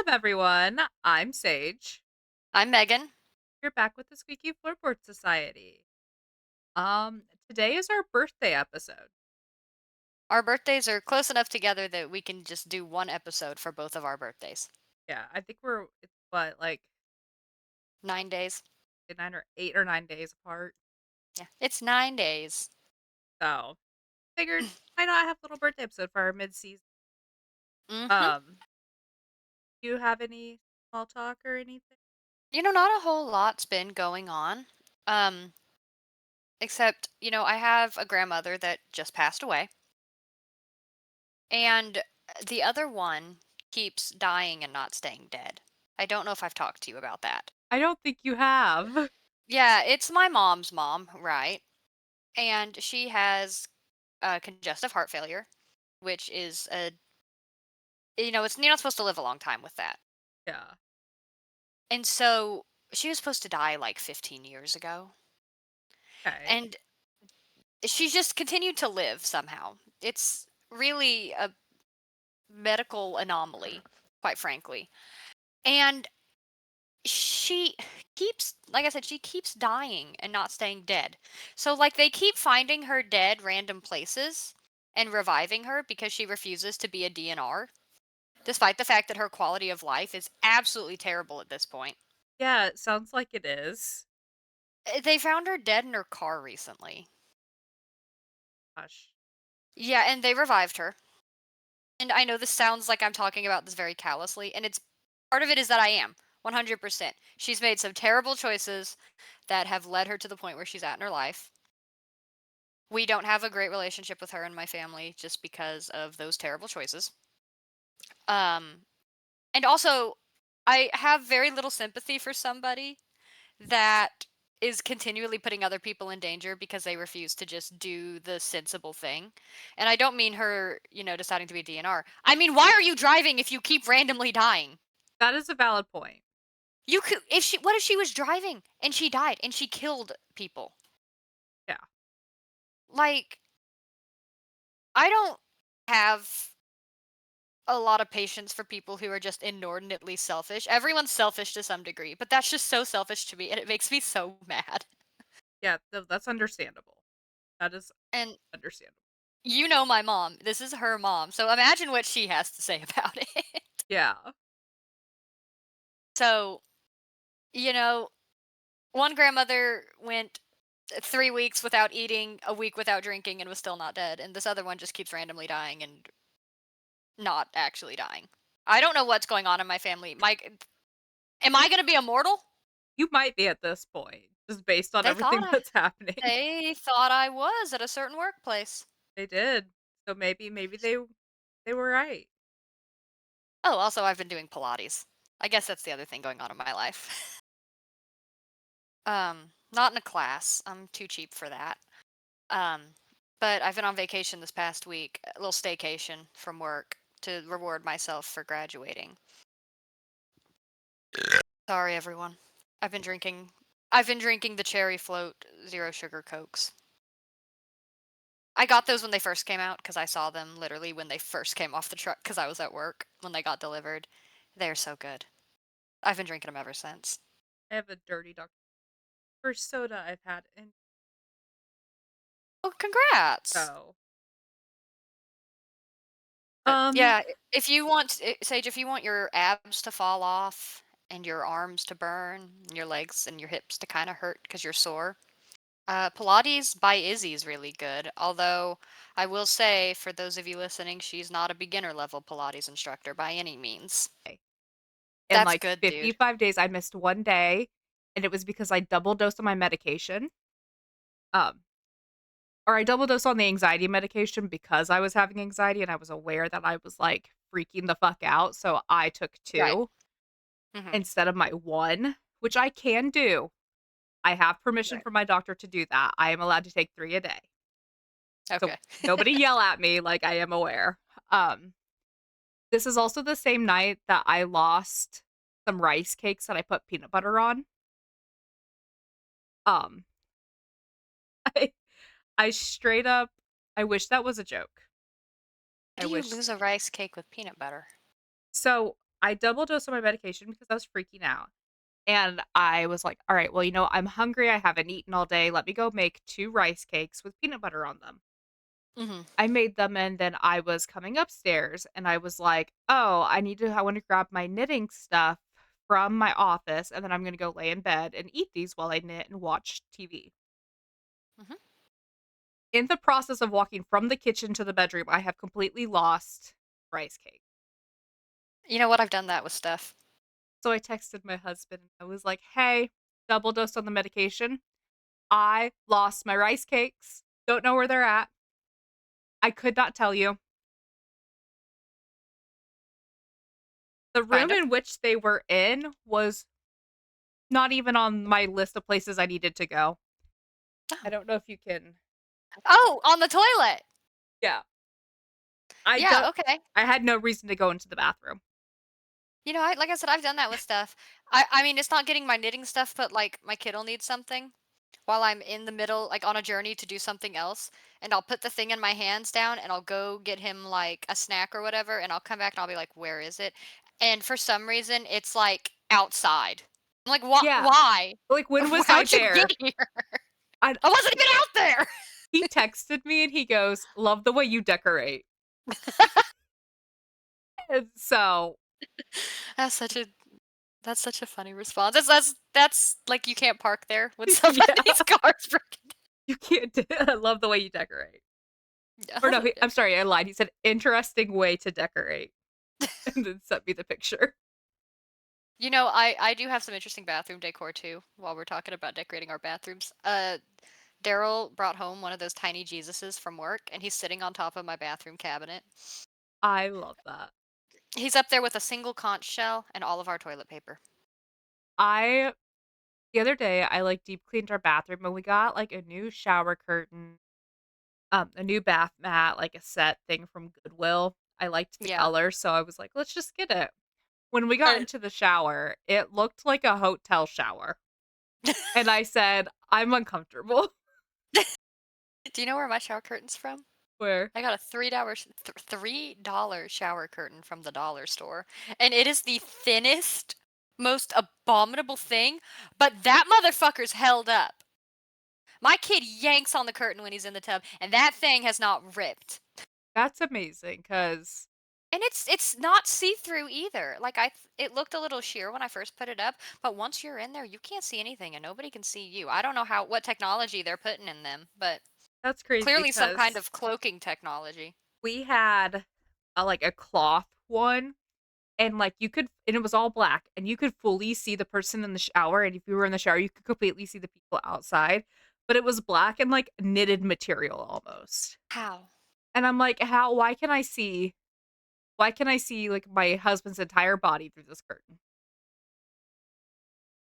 Welcome, everyone. I'm Sage. I'm Megan. You're back with the Squeaky Floorboard Society. Today is our birthday episode. Our birthdays are close enough together that we can just do one episode for both of our birthdays. Yeah, I think it's like 9 days. 8 or 9 days apart. Yeah, it's 9 days. So figured why not have a little birthday episode for our mid-season. hmm Um, do you have any small talk or anything? Not a whole lot's been going on. Um, except, I have a grandmother that just passed away, and the other one keeps dying and not staying dead. I don't know if I've talked to you about that. I don't think you have. Yeah, it's my mom's mom, right? And she has congestive heart failure, which is you're not supposed to live a long time with that. Yeah. And so she was supposed to die like 15 years ago. Okay. And she's just continued to live somehow. It's really a medical anomaly, quite frankly. And she keeps, like I said, she keeps dying and not staying dead. So, like, they keep finding her dead random places and reviving her because she refuses to be a DNR, despite the fact that her quality of life is absolutely terrible at this point. Yeah, it sounds like it is. They found her dead in her car recently. Gosh. Yeah, and they revived her. And I know this sounds like I'm talking about this very callously, and it's part of it is that I am 100%. She's made some terrible choices that have led her to the point where she's at in her life. We don't have a great relationship with her and my family just because of those terrible choices. Um, and also, I have very little sympathy for somebody that is continually putting other people in danger because they refuse to just do the sensible thing. And I don't mean her, deciding to be a DNR. I mean, why are you driving if you keep randomly dying? That is a valid point. You could what if she was driving and she died and she killed people? Yeah. Like, I don't have a lot of patience for people who are just inordinately selfish. Everyone's selfish to some degree, but that's just so selfish to me and it makes me so mad. Yeah, that's understandable. That is And understandable. you know my mom. This is her mom. So imagine what she has to say about it. Yeah. So, you know, one grandmother went 3 weeks without eating, a week without drinking, and was still not dead. And this other one just keeps randomly dying and not actually dying. I don't know what's going on in my family. Am I going to be immortal? You might be at this point, just based on They thought everything I, that's happening. they thought I was at a certain workplace. They did. So maybe they were right. Oh, also I've been doing Pilates. I guess that's the other thing going on in my life. Not in a class. I'm too cheap for that. Um, but I've been on vacation this past week, a little staycation from work to reward myself for graduating. Sorry, everyone. I've been drinking. I've been drinking the cherry float zero sugar cokes. I got those when they first came out because I saw them literally when they first came off the truck because I was at work when they got delivered. They're so good. I've been drinking them ever since. I have a dirty dog. First soda I've had in Oh, congrats! so. But Um, yeah, if you want, Sage, if you want your abs to fall off and your arms to burn, and your legs and your hips to kind of hurt because you're sore, Pilates by Izzy is really good. Although I will say, for those of you listening, she's not a beginner level Pilates instructor by any means. in That's like good, dude. 55 days I missed one day and it was because I double dosed on my medication. Um, or I double dosed on the anxiety medication because I was having anxiety and I was aware that I was like freaking the fuck out, so I took Right. 2 hmm instead of my 1, which I can do. I have permission Right. from my doctor to do that. I am allowed to take 3 a day. So Okay. nobody yell at me, like, I am aware. Um, this is also the same night that I lost some rice cakes that I put peanut butter on. Um, I I straight up I wish that was a joke. How I do you wish lose a rice cake with peanut butter? so I double dosed on my medication because I was freaking out. And I was like, "All right, well, I'm hungry. I haven't eaten all day. Let me go make 2 rice cakes with peanut butter on them." Mhm. I made them and then I was coming upstairs and I was like, "Oh, I want to grab my knitting stuff from my office and then I'm going to go lay in bed and eat these while I knit and watch TV." Mhm. In the process of walking from the kitchen to the bedroom, I have completely lost rice cake. You know what? I've done that with stuff. So I texted my husband and I was like, "Hey, double dosed on the medication. I lost my rice cakes. Don't know where they're at. I could not tell you." The Find room 'em. in which they were in was not even on my list of places I needed to go. I Oh. don't know if you can. Oh, on the toilet! Yeah. I Yeah, don't okay. I had no reason to go into the bathroom. Like I said, I've done that with stuff. I mean, it's not getting my knitting stuff, but, like, my kid'll need something while I'm in the middle like, on a journey to do something else, and I'll put the thing in my hands down, and I'll go get him, like, a snack or whatever, and I'll come back, and I'll be like, "Where is it?" And for some reason, it's, like, outside. I'm like, Yeah. Why? Like, when was I How'd you get there? here? I I wasn't even out there!" He texted me and he goes, "Love the way you decorate." And so That's such a that's such a funny response. That's like, you can't park there when yeah, somebody's car's broken you can't I love the way you decorate. down. Or no, I'm sorry, I lied. He said, "Interesting way to decorate," and then sent me the picture. I do have some interesting bathroom decor too, while we're talking about decorating our bathrooms. Daryl brought home one of those tiny Jesuses from work, and he's sitting on top of my bathroom cabinet. I love that. He's up there with a single conch shell and all of our toilet paper. I The other day, I, like, deep cleaned our bathroom and we got, like, a new shower curtain, a new bath mat, like, a set thing from Goodwill. I liked the Yeah. color, so I was like, "Let's just get it." When we got Uh, into the shower, it looked like a hotel shower, and I said, "I'm uncomfortable." do you know where my shower curtain's from? Where I got a $3 shower curtain from the dollar store, and it is the thinnest, most abominable thing, but that motherfucker's held up. My kid yanks on the curtain when he's in the tub, and that thing has not ripped. That's amazing, cause And it's not see-through either. It looked a little sheer when I first put it up, but once you're in there, you can't see anything and nobody can see you. I don't know what technology they're putting in them, but that's crazy, clearly some kind cause of cloaking technology. we had a cloth one, and, like, it was all black, and you could fully see the person in the shower, and if you were in the shower, you could completely see the people outside, but it was black and, like, knitted material almost. How? And I'm like, "How why can I see, like, my husband's entire body through this curtain?"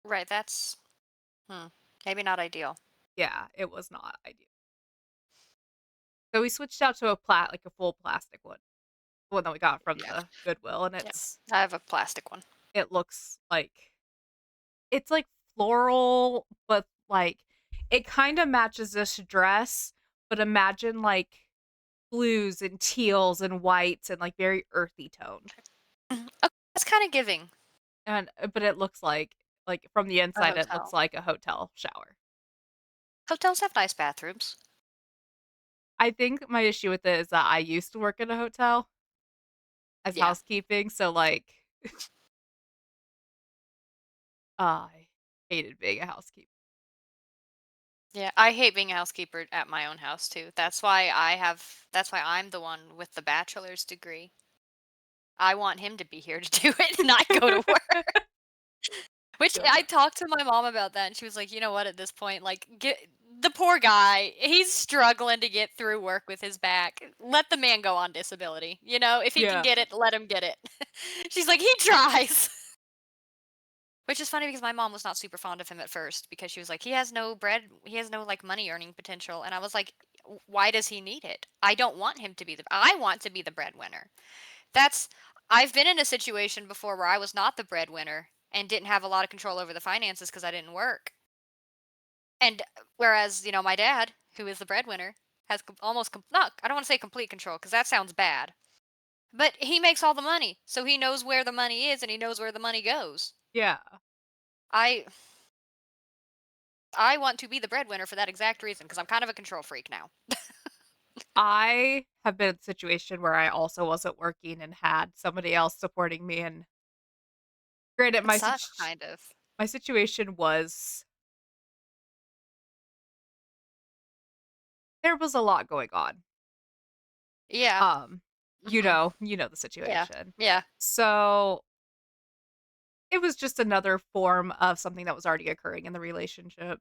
Right, that's hmm, maybe not ideal. Yeah, it was not ideal. So we switched out to a full plastic one, the one that we got from Yeah. the Goodwill, and Yeah. I have a plastic one. it looks like it's, like, floral, but, like, it kinda matches this dress, but imagine, like, blues and teals and whites and, like, very earthy toned. Mhm. Okay, that's kind of giving But it looks like, from the a inside, it looks hotel. like a hotel shower. Hotels have nice bathrooms. I think my issue with it is that I used to work in a hotel as Yeah. housekeeping, so, like, I hated being a housekeeper. Yeah, I hate being a housekeeper at my own house too. That's why I'm the one with the bachelor's degree. I want him to be here to do it and not go to work. Which Feel I that. talked to my mom about that and she was like, "You know what, at this point, like get the poor guy, he's struggling to get through work with his back. Let the man go on disability. If he can Yeah. get it, let him get it." She's like, "He tries." Which is funny because my mom was not super fond of him at first because she was like, he has no like money earning potential. And I was like, Why does he need it? I don't want him to be I want to be the breadwinner." That's, I've been in a situation before where I was not the breadwinner and didn't have a lot of control over the finances because I didn't work. And whereas, my dad, who is the breadwinner, has almost, not, I don't want to say complete control because that sounds bad, But he makes all the money, so he knows where the money is and he knows where the money goes. Yeah. I I want to be the breadwinner for that exact reason because I'm kind of a control freak now. I have been in a situation where I also wasn't working and had somebody else supporting me, and granted, It sucks, kind of. my situation was there was a lot going on. Yeah. Um, Mhm. you know the Yeah. situation. Yeah. So, it was just another form of something that was already occurring in the relationship,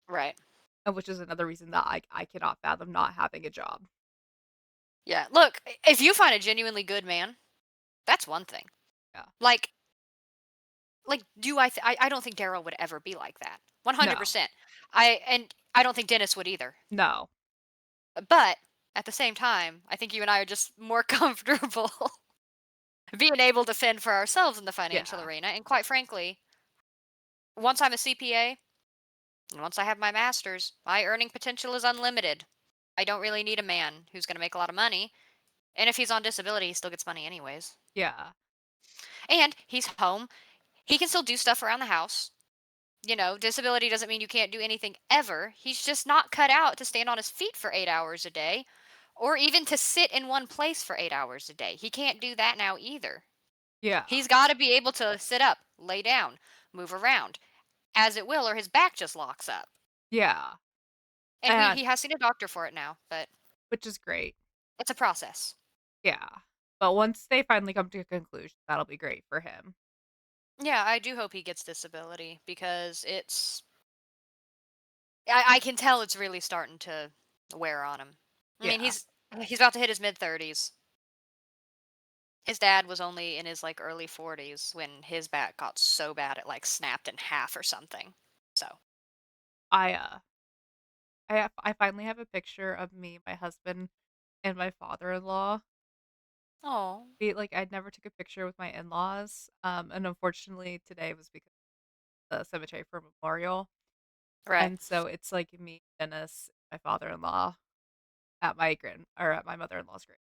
Right. which is another reason that I cannot fathom not having a job. Yeah. Look, if you find a genuinely good man, that's one thing. Yeah. Like do I don't think Daryl would ever be like that. No. 100%. I don't think Dennis would either. No. But at the same time, I think you and I are just more comfortable being able to fend for ourselves in the financial Yeah. arena. And quite frankly, once I'm a CPA and once I have my master's, my earning potential is unlimited. I don't really need a man who's going to make a lot of money. And if he's on disability, he still gets money anyways. Yeah. And he's home. He can still do stuff around the house. Disability doesn't mean you can't do anything ever. He's just not cut out to stand on his feet for 8 hours a day or even to sit in one place for 8 hours a day. He can't do that now either. Yeah. He's got to be able to sit up, lay down, move around as it will, or his back just locks up. Yeah. And And he has seen a doctor for it now, but which is great. it's a process. Yeah. But once they finally come to a conclusion, that'll be great for him. Yeah, I do hope he gets disability because I can tell it's really starting to wear on him. I mean, Yeah. he's about to hit his mid-30s. His dad was only in his, like, early 40s when his back got so bad it, like, snapped in half or something. So I, uh, I finally have a picture of me, my husband, and my father-in-law. oh, I never took a picture with my in-laws, and unfortunately today was because of the cemetery for memorial, right. and so it's, like, me, Dennis, my father-in-law at my mother-in-law's grave.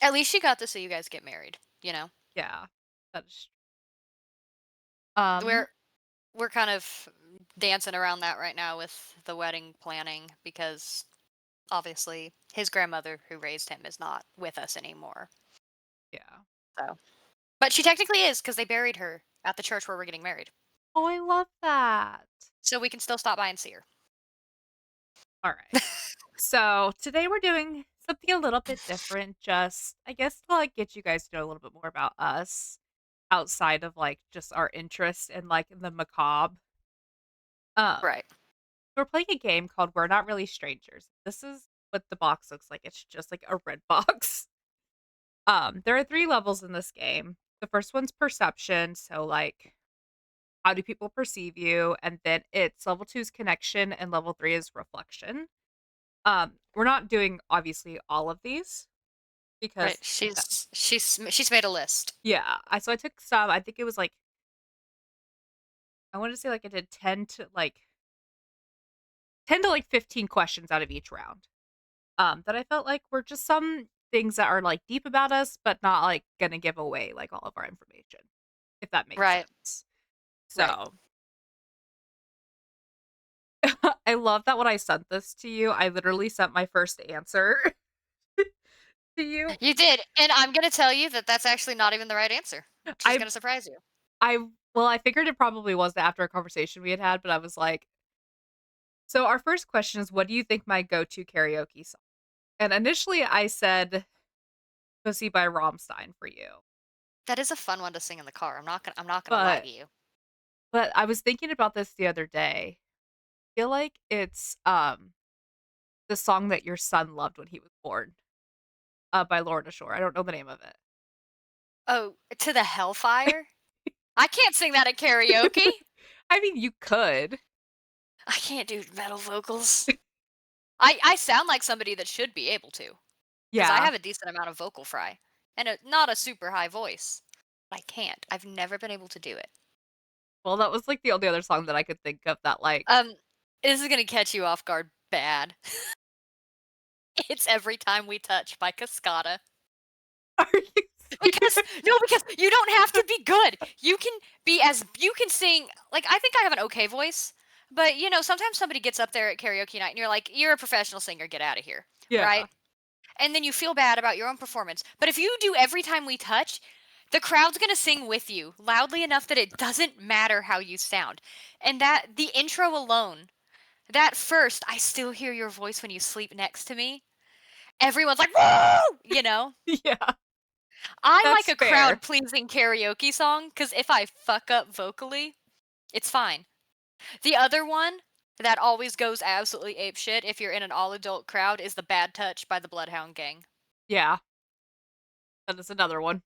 At least she got to see you guys get married, you know? Yeah. That is We're we're kind of dancing around that right now with the wedding planning because, obviously, his grandmother who raised him is not with us anymore, yeah. so but she technically is because they buried her at the church where we're getting married, Oh, I love that. so we can still stop by and see her. Alright. So, today we're doing something a little bit different, just, I guess, to, get you guys to know a little bit more about us outside of, just our interest in, the macabre. Um, Right. we're playing a game called We're Not Really Strangers. This is what the box looks like. It's just like a red box. There are 3 levels in this game. The first one's perception, so, how do people perceive you? And then it's level 2 is connection, and level 3 is reflection. We're not doing, obviously, all of these Right. because that She's made a list. yeah, I took some, I think it was, I wanna say, I did 10 to, 15 questions out of each round, that I felt like were just some things that are, deep about us, but not, gonna give away, all of our information, if that makes Right. sense. Right. So, I love that when I sent this to you, I literally sent my first answer to you. You did, and I'm gonna tell you that that's actually not even the right answer, which is I gonna surprise you. I well, I figured it probably was after a conversation we had had, but I was like, so our first question is, what do you think my go-to karaoke song? And initially I said Pussy by Rammstein for you. That is a fun one to sing in the car. I'm not gonna lie to But you. I was thinking about this the other day. I feel like it's the song that your son loved when he was born, by Lorna Shore. I don't know the name of Oh, To the Hellfire? I can't sing that at karaoke. it. I mean, you could. I can't do metal vocals. I sound like somebody that should be able to, because I Yeah. have a decent amount of vocal fry and not a super high voice. But I can't. I've never been able to do it. Well, that was the only other song that I could think of that Um, this is gonna catch you off guard bad. It's "Every Time We Touch" by Cascada. Are you Because serious? no, because you don't have to be good. You can sing like I think I have an okay voice, but sometimes somebody gets up there at karaoke night and you're like, "You're a professional singer, get out of here." Right? Yeah. And then you feel bad about your own performance. But if you do every time we touch, the crowd's going to sing with you loudly enough that it doesn't matter how you sound. And that the intro alone, that first, I still hear your voice when you sleep next to me. Everyone's like, "Woo!" Yeah, I like that's a fair. crowd pleasing karaoke song because if I fuck up vocally, it's fine. The other one that always goes absolutely apeshit if you're in an all adult crowd is The Bad Touch by the Bloodhound Gang. Yeah, that is another one.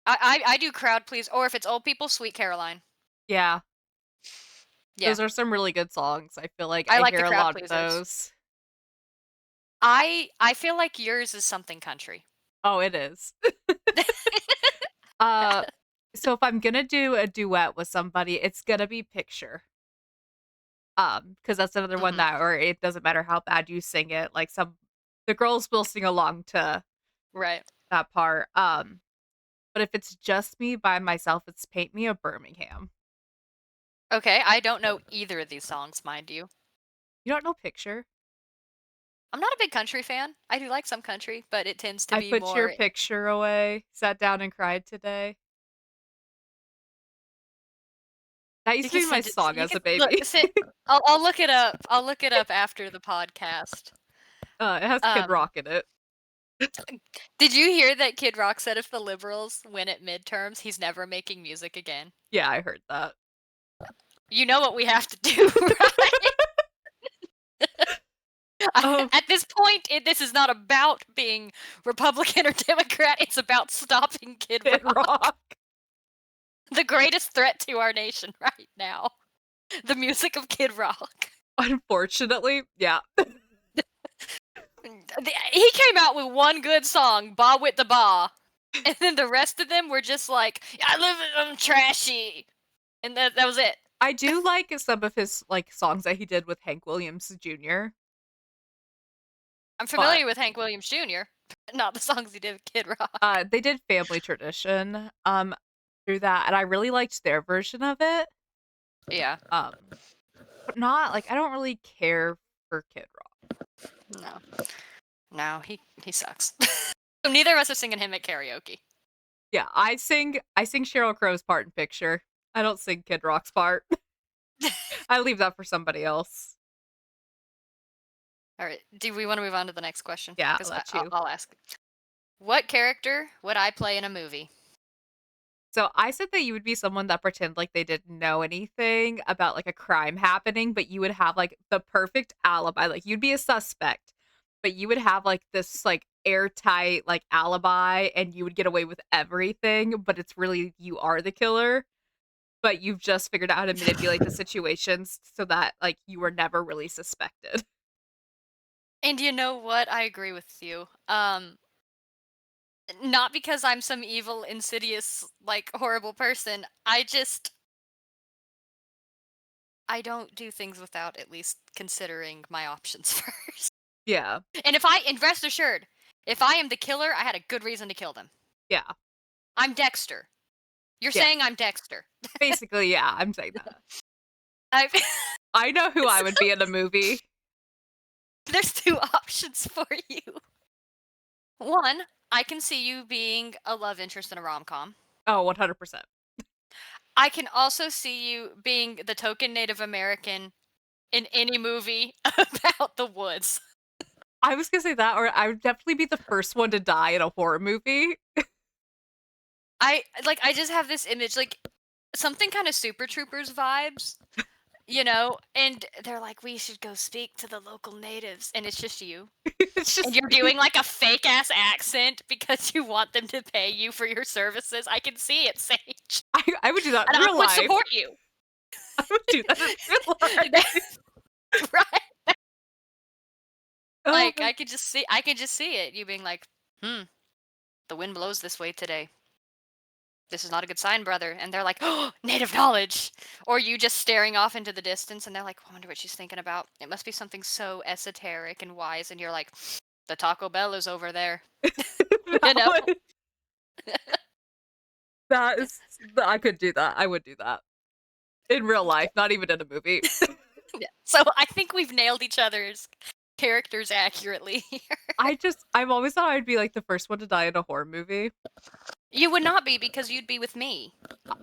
I do crowd please, or if it's old people, Sweet Caroline. Yeah, Yeah, those are some really good songs. I feel like I I like hear the a crowd lot of pleasers. those. I feel like yours is something country. Oh, it is. Uh, so if I'm gonna do a duet with somebody, it's gonna be Picture. Because that's another one Mhm. that or it doesn't matter how bad you sing it, like, the girls will sing along to Right. that part, but if it's just me by myself, it's Paint Me a Birmingham. Okay, I don't know either of these songs, mind you. You don't know Picture? I'm not a big country fan. I do like some country, but it tends to I be put your more picture away, sat down and cried today. That you used to can be my send it song you as can a look, baby. sit I'll look it up. I'll look it up after the podcast. It has Kid Um, Rock in it. did you hear that Kid Rock said if the Liberals win at midterms, he's never making music again? Yeah, I heard that. You know what we have to do, right? Oh, At this point, this is not about being Republican or Democrat. It's about stopping Kid Kid Rock, Rock. the greatest threat to our nation right now. The music of Kid Rock. Unfortunately, yeah. He came out with one good song, "Ba with the Ba," and then the rest of them were just like, "I live in trashy," and that was it. I do like some of his, like, songs that he did with Hank Williams Jr., I'm but, familiar with Hank Williams Jr., not the songs he did with Kid Rock. they did Family Tradition, through that, and I really liked their version of it, Yeah, um, but not like, I don't really care for Kid Rock. no, no, he sucks. So neither of us are singing him at karaoke. Yeah, I sing Sheryl Crow's part in Picture. I don't sing Kid Rock's part. I leave that for somebody else. All right. Do we want to move on to the next question? Yeah, I'll Because let I'll, you. I'll ask. What character would I play in a movie? So I said that you would be someone that pretend like they didn't know anything about like a crime happening, but you would have like the perfect alibi. Like you'd be a suspect, but you would have like this like airtight like alibi and you would get away with everything, but it's really you are the killer, but you've just figured out how to manipulate the situations so that like you were never really suspected. And you know what? I agree with you. Not because I'm some evil, insidious, like horrible person. I don't do things without at least considering my options first. Yeah. And rest assured, if I am the killer, I had a good reason to kill them. Yeah. I'm Dexter. You're Yeah. saying I'm Dexter. Basically, yeah, I'm saying that. I I know who I would be in a movie. there's two options for you. One, I can see you being a love interest in a rom com. Oh, 100%. I can also see you being the token Native American in any movie about the woods. I was gonna say that, or I would definitely be the first one to die in a horror movie. I just have this image, like something kind of Super Troopers vibes, and they're like, we should go speak to the local natives, and it's just you. It's And just you're me. doing like a fake ass accent because you want them to pay you for your services. I can see it, Sage. I would do that in And I real would life. support you. I would do that in real life. Right? Oh Like my I could just see it. You being like, the wind blows this way today. This is not a good sign, brother. And they're like, oh, native knowledge. Or you just staring off into the distance and they're like, I wonder what she's thinking about. It must be something so esoteric and wise. And you're like, the Taco Bell is over there. You That know? would that is I could do that. I would do that. In real life, not even in a movie. Yeah. So I think we've nailed each other's characters accurately here. I've always thought I'd be, like, the first one to die in a horror movie. You would not be because you'd be with me.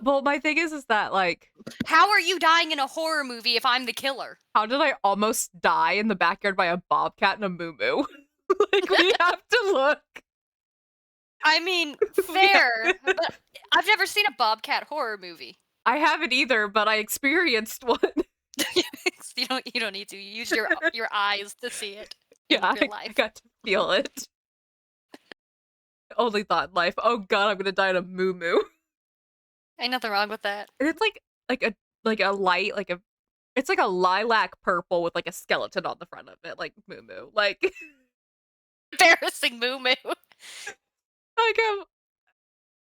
Well, my thing is that, like, How are you dying in a horror movie if I'm the killer? how did I almost die in the backyard by a bobcat and a moo Like, we have to look. I mean, We have fair, but I've never seen a bobcat horror movie. I haven't either, but I experienced one. You don't need to. You use your eyes to see it Yeah, in real I life. got to feel it. Only thought in life, "Oh god, I'm gonna die in a moo Ain't nothing wrong with that. And it's like a light, like a it's like a lilac purple with, like, a skeleton on the front of it, like moo Like Embarrassing moo moo. like,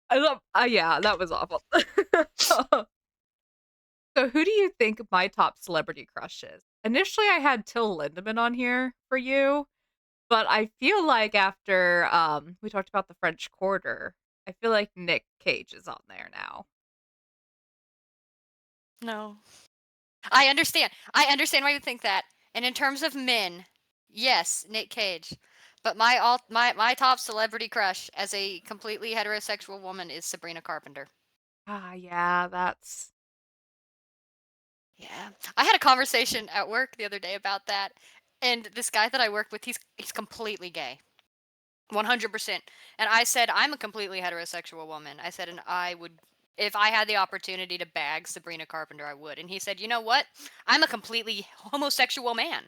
I love yeah, that was awful. So who do you think my top celebrity crush is? Initially, I had Till Lindemann on here for you, but I feel like after, we talked about the French Quarter, I feel like Nick Cage is on there now. No. I understand. I understand why you think that. And in terms of men, yes, Nick Cage. But my top celebrity crush as a completely heterosexual woman is Sabrina Carpenter. Ah, yeah, that's Yeah. I had a conversation at work the other day about that. And this guy that I work with, he's completely gay. 100%. And I said, I'm a completely heterosexual woman. I said, and I would, if I had the opportunity to bag Sabrina Carpenter, I would. And he said, you know what? I'm a completely homosexual man.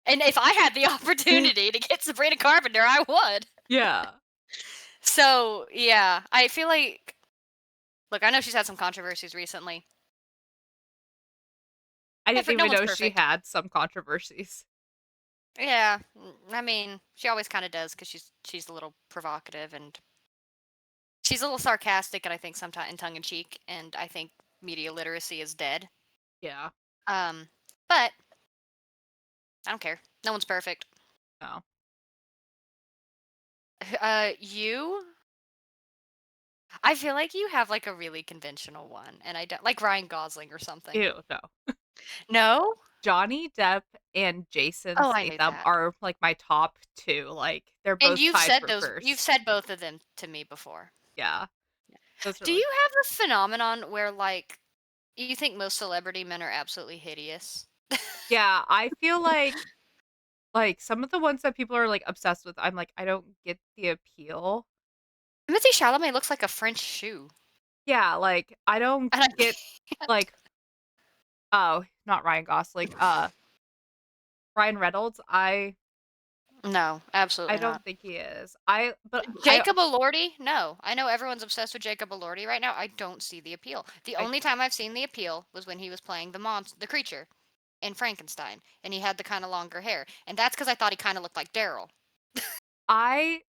And if I had the opportunity to get Sabrina Carpenter, I would. yeah. So, yeah, I feel like, look, I know she's had some controversies recently. I didn't No even one's know she perfect. had some controversies. Yeah, I mean, she always kind of does because she's a little provocative and she's a little sarcastic, and I think sometimes in tongue in cheek. And I think media literacy is dead. Yeah, Um, but I don't care. No one's perfect. no. You? I feel like you have like a really conventional one, and I don't like Ryan Gosling or something. Ew, no. No? Johnny Depp and Jason Oh, I knew Statham that. are, like, my top 2, like, they're And both tied for you've first. said both of them to me before. Yeah, those are, Do like you have a phenomenon where like you think most celebrity men are absolutely hideous? yeah, I feel like, some of the ones that people are, like, obsessed with, I'm like, I don't get the appeal. Timothy Chalamet looks like a French shoe. Yeah, like, I don't And I get, can't. like oh, not Ryan Gosling, Ryan Reynolds, No, I absolutely not. don't think he is. I Jacob Elordi? No. I know everyone's obsessed with Jacob Elordi right now. I don't see the appeal. The I only time I've seen the appeal was when he was playing the creature in Frankenstein, and he had the kind of longer hair. And that's because I thought he kind of looked like Daryl. I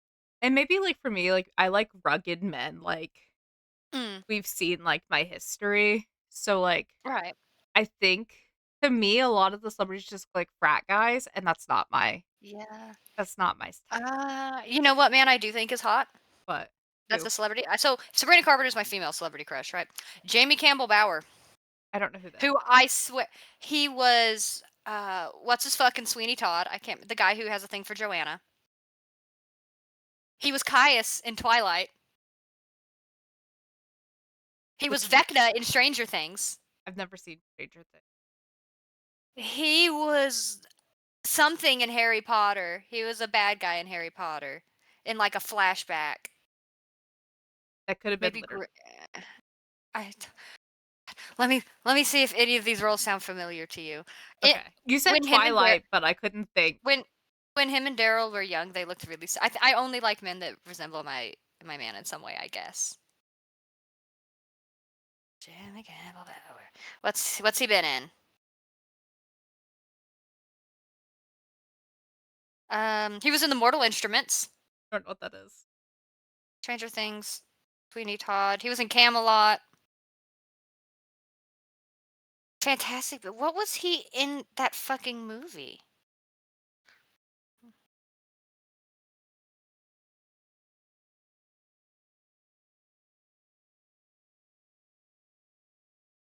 and maybe, like, for me, like, I like rugged men, like, Mm, we've seen, like, my history, so, like, right. I think to me, a lot of the celebrities just look like frat guys, and Yeah. that's not my style, You know what man I do think is hot? but That's who? a celebrity. So Sabrina Carpenter is my female celebrity crush, right? Jamie Campbell Bower, I don't know who that who I swear he was what's his fucking Sweeney Todd? I can't the guy who has a thing for Joanna. He was Caius in Twilight. He was which one? Vecna in Stranger Things. I've never seen Stranger Things. He was something in Harry Potter. He was a bad guy in Harry Potter in like a flashback. That could have been Maybe literally I let me see if any of these roles sound familiar to you. It okay. You said when him and Dar- Twilight, but I couldn't think. when when him and Daryl were young, they looked really. I only like men that resemble my man in some way, I guess. Jimmy Campbell Bower. What's he been in? He was in the Mortal Instruments, I don't know what that is. Stranger Things, Sweeney Todd. He was in Camelot. Fantastic. But what was he in that fucking movie?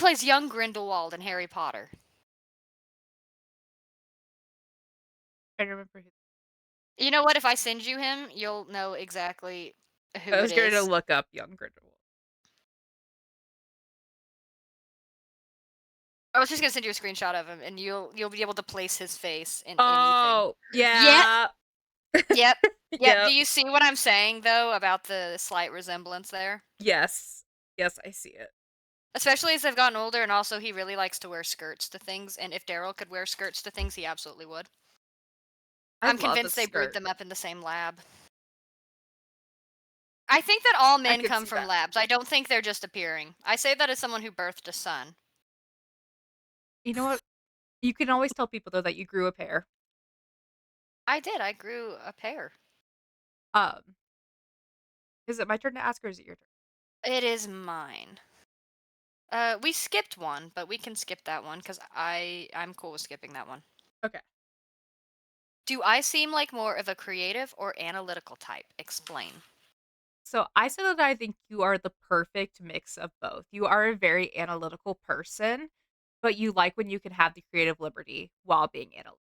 plays young Grindelwald in Harry Potter. I don't remember who. You know what? If I send you him, you'll know exactly who I it was going to is. look up Young Grindelwald. I was just gonna send you a screenshot of him, and you'll be able to place his face in anything. Oh, Yep, yeah. yep, yep. Do Yep. you see what I'm saying though about the slight resemblance there? Yes. Yes, I see it. Especially as they've gotten older, and also he really likes to wear skirts to things. And if Daryl could wear skirts to things, he absolutely would. I I'm love a convinced they brewed skirt. them up in the same lab. I think that all I men could come see from that. labs. I don't think they're just appearing. I say that as someone who birthed a son. You know what? You can always tell people, though, that you grew a pair. I did. I grew a pair. Um, is it my turn to ask or is it your turn? It is mine. We skipped one, but we can skip that one because I'm cool with skipping that one. Okay. Do I seem like more of a creative or analytical type? Explain. So I said that I think you are the perfect mix of both. You are a very analytical person, but you like when you can have the creative liberty while being analytical.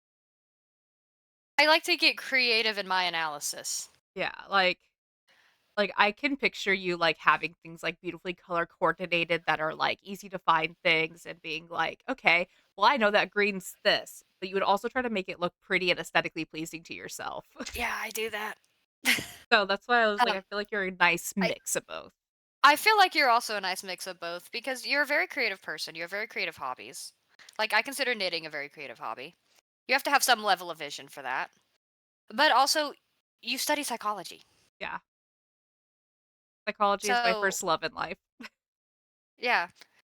I like to get creative in my analysis. Yeah, like I can picture you like having things like beautifully color coordinated that are like easy to find things and being like, okay, well I know that green's this, but you would also try to make it look pretty and aesthetically pleasing to yourself. Yeah, I do that. So that's why I was like, um, I feel like you're a nice I mix of both. I feel like you're also a nice mix of both because you're a very creative person. You have very creative hobbies. Like I consider knitting a very creative hobby. You have to have some level of vision for that. But also, you study psychology. Yeah. Psychology is my So first love in life. yeah,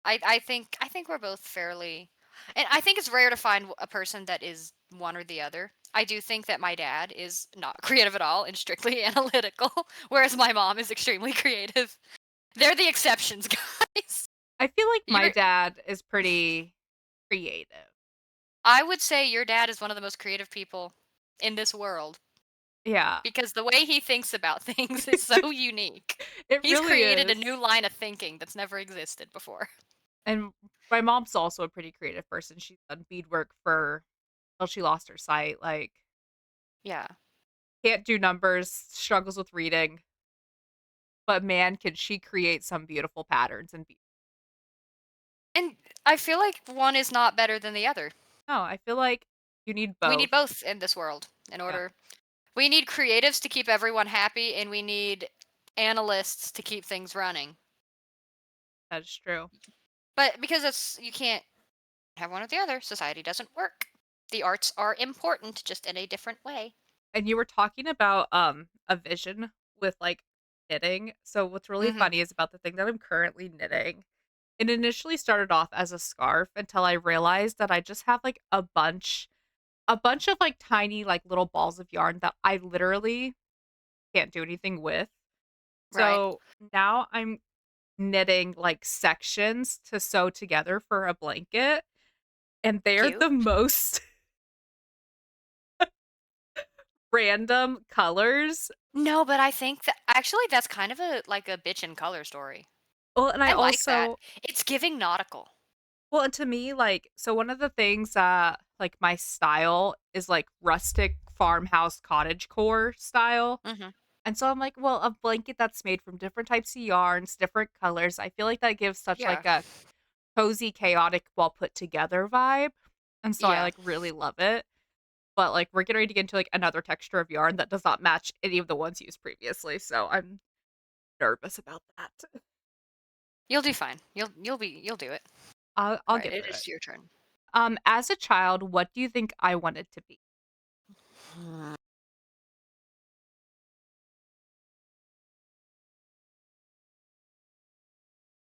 I think we're both fairly, and I think it's rare to find a person that is one or the other. I do think that my dad is not creative at all and strictly analytical, whereas my mom is extremely creative. They're the exceptions, guys. I feel like my You're, dad is pretty creative. I would say your dad is one of the most creative people in this world Yeah. because the way he thinks about things is so unique. It He's really created a is. new line of thinking that's never existed before. And my mom's also a pretty creative person. She's done beadwork for till she lost her sight. Like, Yeah. can't do numbers, struggles with reading, but man, can she create some beautiful patterns and And I feel like one is not better than the other. no, I feel like you need We need both. both in this world in Yeah, order. We need creatives to keep everyone happy, and we need analysts to keep things running. that is true. But because it's you can't have one or the other, society doesn't work. The arts are important, just in a different way. And you were talking about a vision with like knitting. So what's really Hmm. funny is about the thing that I'm currently knitting. It initially started off as a scarf until I realized that I just have like a bunch of like tiny like little balls of yarn that I literally can't do anything with. Right. So now I'm knitting like sections to sew together for a blanket, and they're Cute. the most random colors. No, but I think that actually that's kind of a like a bitch in color story. Well, and I I like that. also It's giving nautical. well, and to me, like, so one of the things like my style is like rustic farmhouse cottage core style. Hmm. And so I'm like, well, a blanket that's made from different types of yarns, different colors. I feel like that gives such Yeah. like a cozy, chaotic, well put together vibe. And so I Yeah. like really love it. But like we're getting ready to get into like another texture of yarn that does not match any of the ones used previously. So I'm nervous about that. You'll do fine. You'll do it. I'll Right. get It through it. is your turn. As a child, what do you think I wanted to be?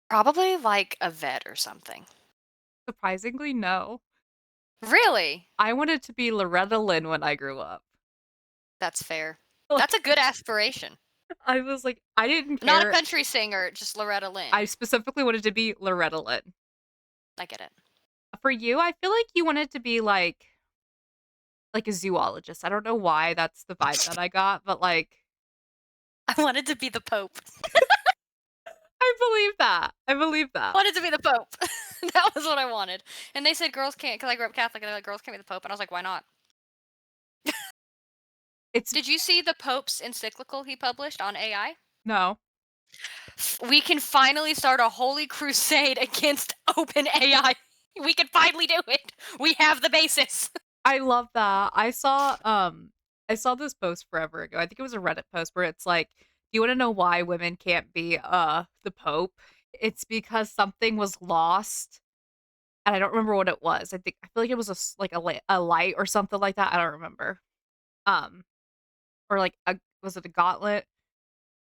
Probably like a vet or something. Surprisingly, no. Really? I wanted to be Loretta Lynn when I grew up. That's fair. That's Like a good aspiration. I was like, I didn't Not a care. country singer, just Loretta I Lynn. specifically wanted to be Loretta Lynn. I get it. For you, I feel like you wanted to be like a zoologist. I don't know why that's the vibe that I got, but like I wanted to be the Pope. I believe that. I believe that. Wanted to be the Pope. That was what I wanted. And they said girls can't, because I grew up Catholic, and they're like, girls can't be the Pope. And I was like, why not? It's Did you see the Pope's encyclical he published on AI? no. We can finally start a holy crusade against open AI. We can finally do it. We have the basis. I love that. I saw this post forever ago. I think it was a Reddit post where it's like, "Do you wanna know why women can't be, the Pope? It's because something was lost." And I don't remember what it was. I feel like it was a light or something like that. I don't remember. Um, or like a was it a gauntlet?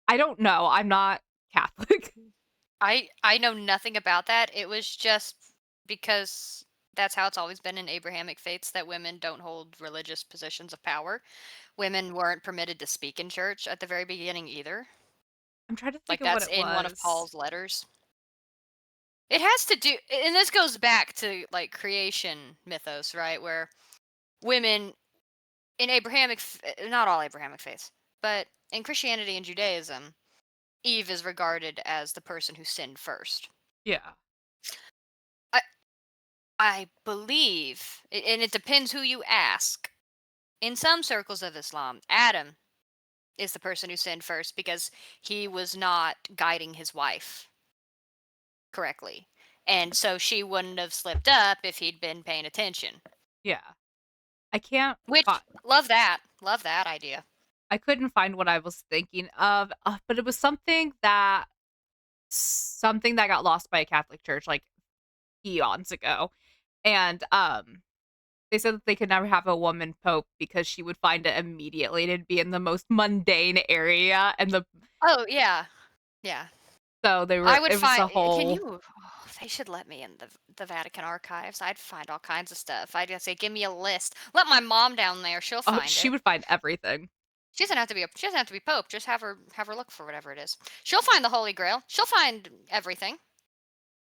I don't know. I'm not Catholic. I know nothing about that. It was just because that's how it's always been in Abrahamic faiths, that women don't hold religious positions of power. Women weren't permitted to speak in church at the very beginning either. I'm trying to think Like of what that's it in one of was. Paul's letters. It has to do, and this goes back to like creation mythos, right? Where women in not all Abrahamic faiths, but in Christianity and Judaism, Eve is regarded as the person who sinned first. Yeah. I I believe, and it depends who you ask. In some circles of Islam, Adam is the person who sinned first because he was not guiding his wife correctly. And so she wouldn't have slipped up if he'd been paying attention. Yeah. I can't fi Which, love that. Love that idea. I couldn't find what I was thinking of, but it was something that got lost by a Catholic church, like, eons ago, and, they said that they could never have a woman pope because she would find it immediately, and it'd be in the most mundane area, and the Oh, yeah. Yeah. so I would it was a find, can whole you, oh, they should let me in the Vatican archives. I'd find all kinds of stuff. I'd just say, give me a list. Let my mom down there. She'll oh, find she it. would find everything. She doesn't have to be Pope. Just have her look for whatever it is. She'll find the Holy Grail. She'll find everything.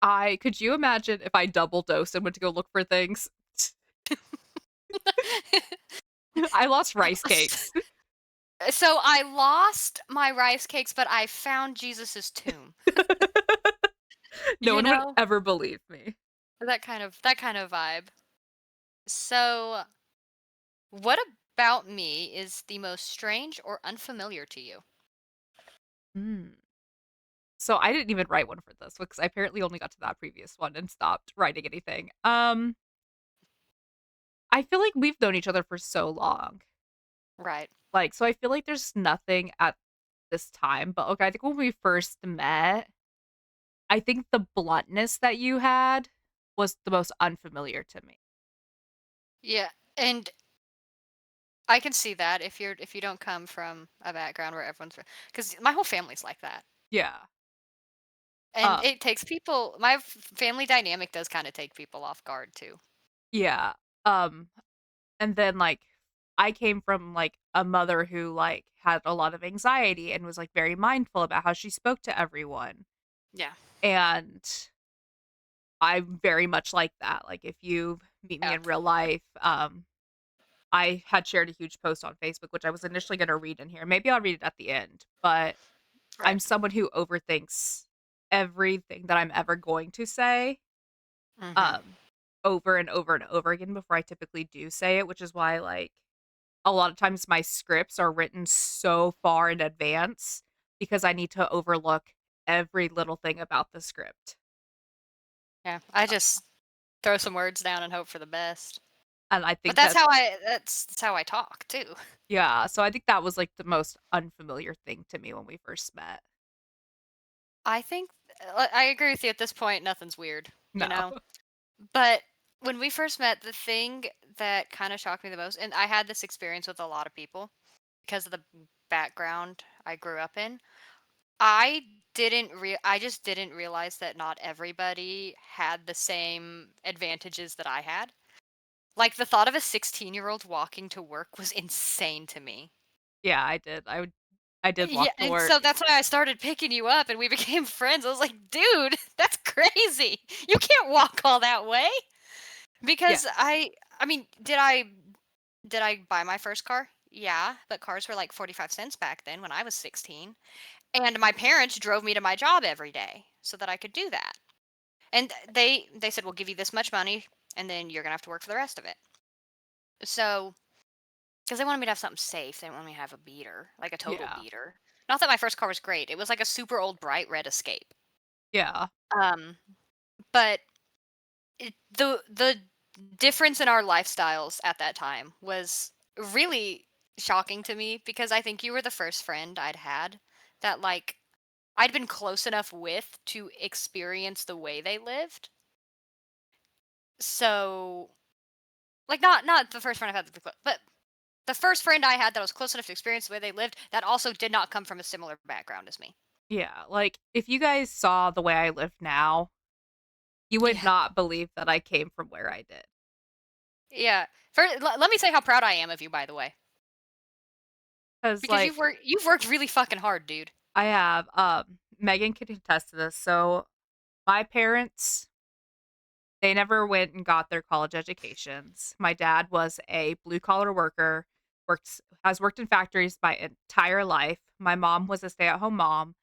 I could you imagine if I double dosed and went to go look for things? I lost rice cakes. So I lost my rice cakes, but I found Jesus's tomb. No You one would know, ever believe me. that kind of vibe. So, what about me is the most strange or unfamiliar to you? Mm. So I didn't even write one for this because I apparently only got to that previous one and stopped writing anything. I feel like we've known each other for so long. Right. Like, so I feel like there's nothing at this time, but okay, I think when we first met, I think the bluntness that you had was the most unfamiliar to me. Yeah, and I can see that if you don't come from a background where everyone's, because my whole family's like that. Yeah. And Uh, it takes people, my family dynamic does kind of take people off guard too. yeah. Um, and then like I came from like a mother who like had a lot of anxiety and was like very mindful about how she spoke to everyone. Yeah. And I'm very much like that. Like if you meet me Yeah. in real life, I had shared a huge post on Facebook, which I was initially going to read in here. Maybe I'll read it at the end, but I'm Right. someone who overthinks everything that I'm ever going to say, Mhm. um, over and over and over again before I typically do say it, which is why, like, a lot of times my scripts are written so far in advance because I need to overlook every little thing about the script. Yeah. I just throw some words down and hope for the best. And I But think that that's how I talk too. yeah, so I think that was, like, the most unfamiliar thing to me when we first met. I think, I agree with you at this point, nothing's weird, you No. know? But when we first met, the thing that kind of shocked me the most, and I had this experience with a lot of people because of the background I grew up in. I just didn't realize that not everybody had the same advantages that I had. Like the thought of a 16-year-old walking to work was insane to me. Yeah, I did Yeah, walk to and work. so that's why I started picking you up and we became friends. I was like, "Dude, that's crazy. You can't walk all that way." Yeah. Because I mean, did I buy my first car? Yeah, but cars were like 45 cents back then when I was 16. And my parents drove me to my job every day so that I could do that. And they said, "We'll give you this much money and then you're going to have to work for the rest of it." So, cuz they wanted me to have something safe. They didn't want me to have a beater, like a total Yeah. beater. Not that my first car was great. It was like a super old bright red Escape. Yeah. Um, but the difference in our lifestyles at that time was really shocking to me because I think you were the first friend I'd had that like I'd been close enough with to experience the way they lived. So, like not the first friend I've had, but the first friend I had that was close enough to experience the way they lived that also did not come from a similar background as me. Yeah, like, if you guys saw the way I live now, you would Yeah. not believe that I came from where I did. Yeah. Let me say how proud I am of you, by the way, Because because like, you've worked really fucking hard, dude. I have, Megan can attest to this, so my parents, they never went and got their college educations. My dad was a blue-collar worker, has worked in factories my entire life. My mom was a stay-at-home mom,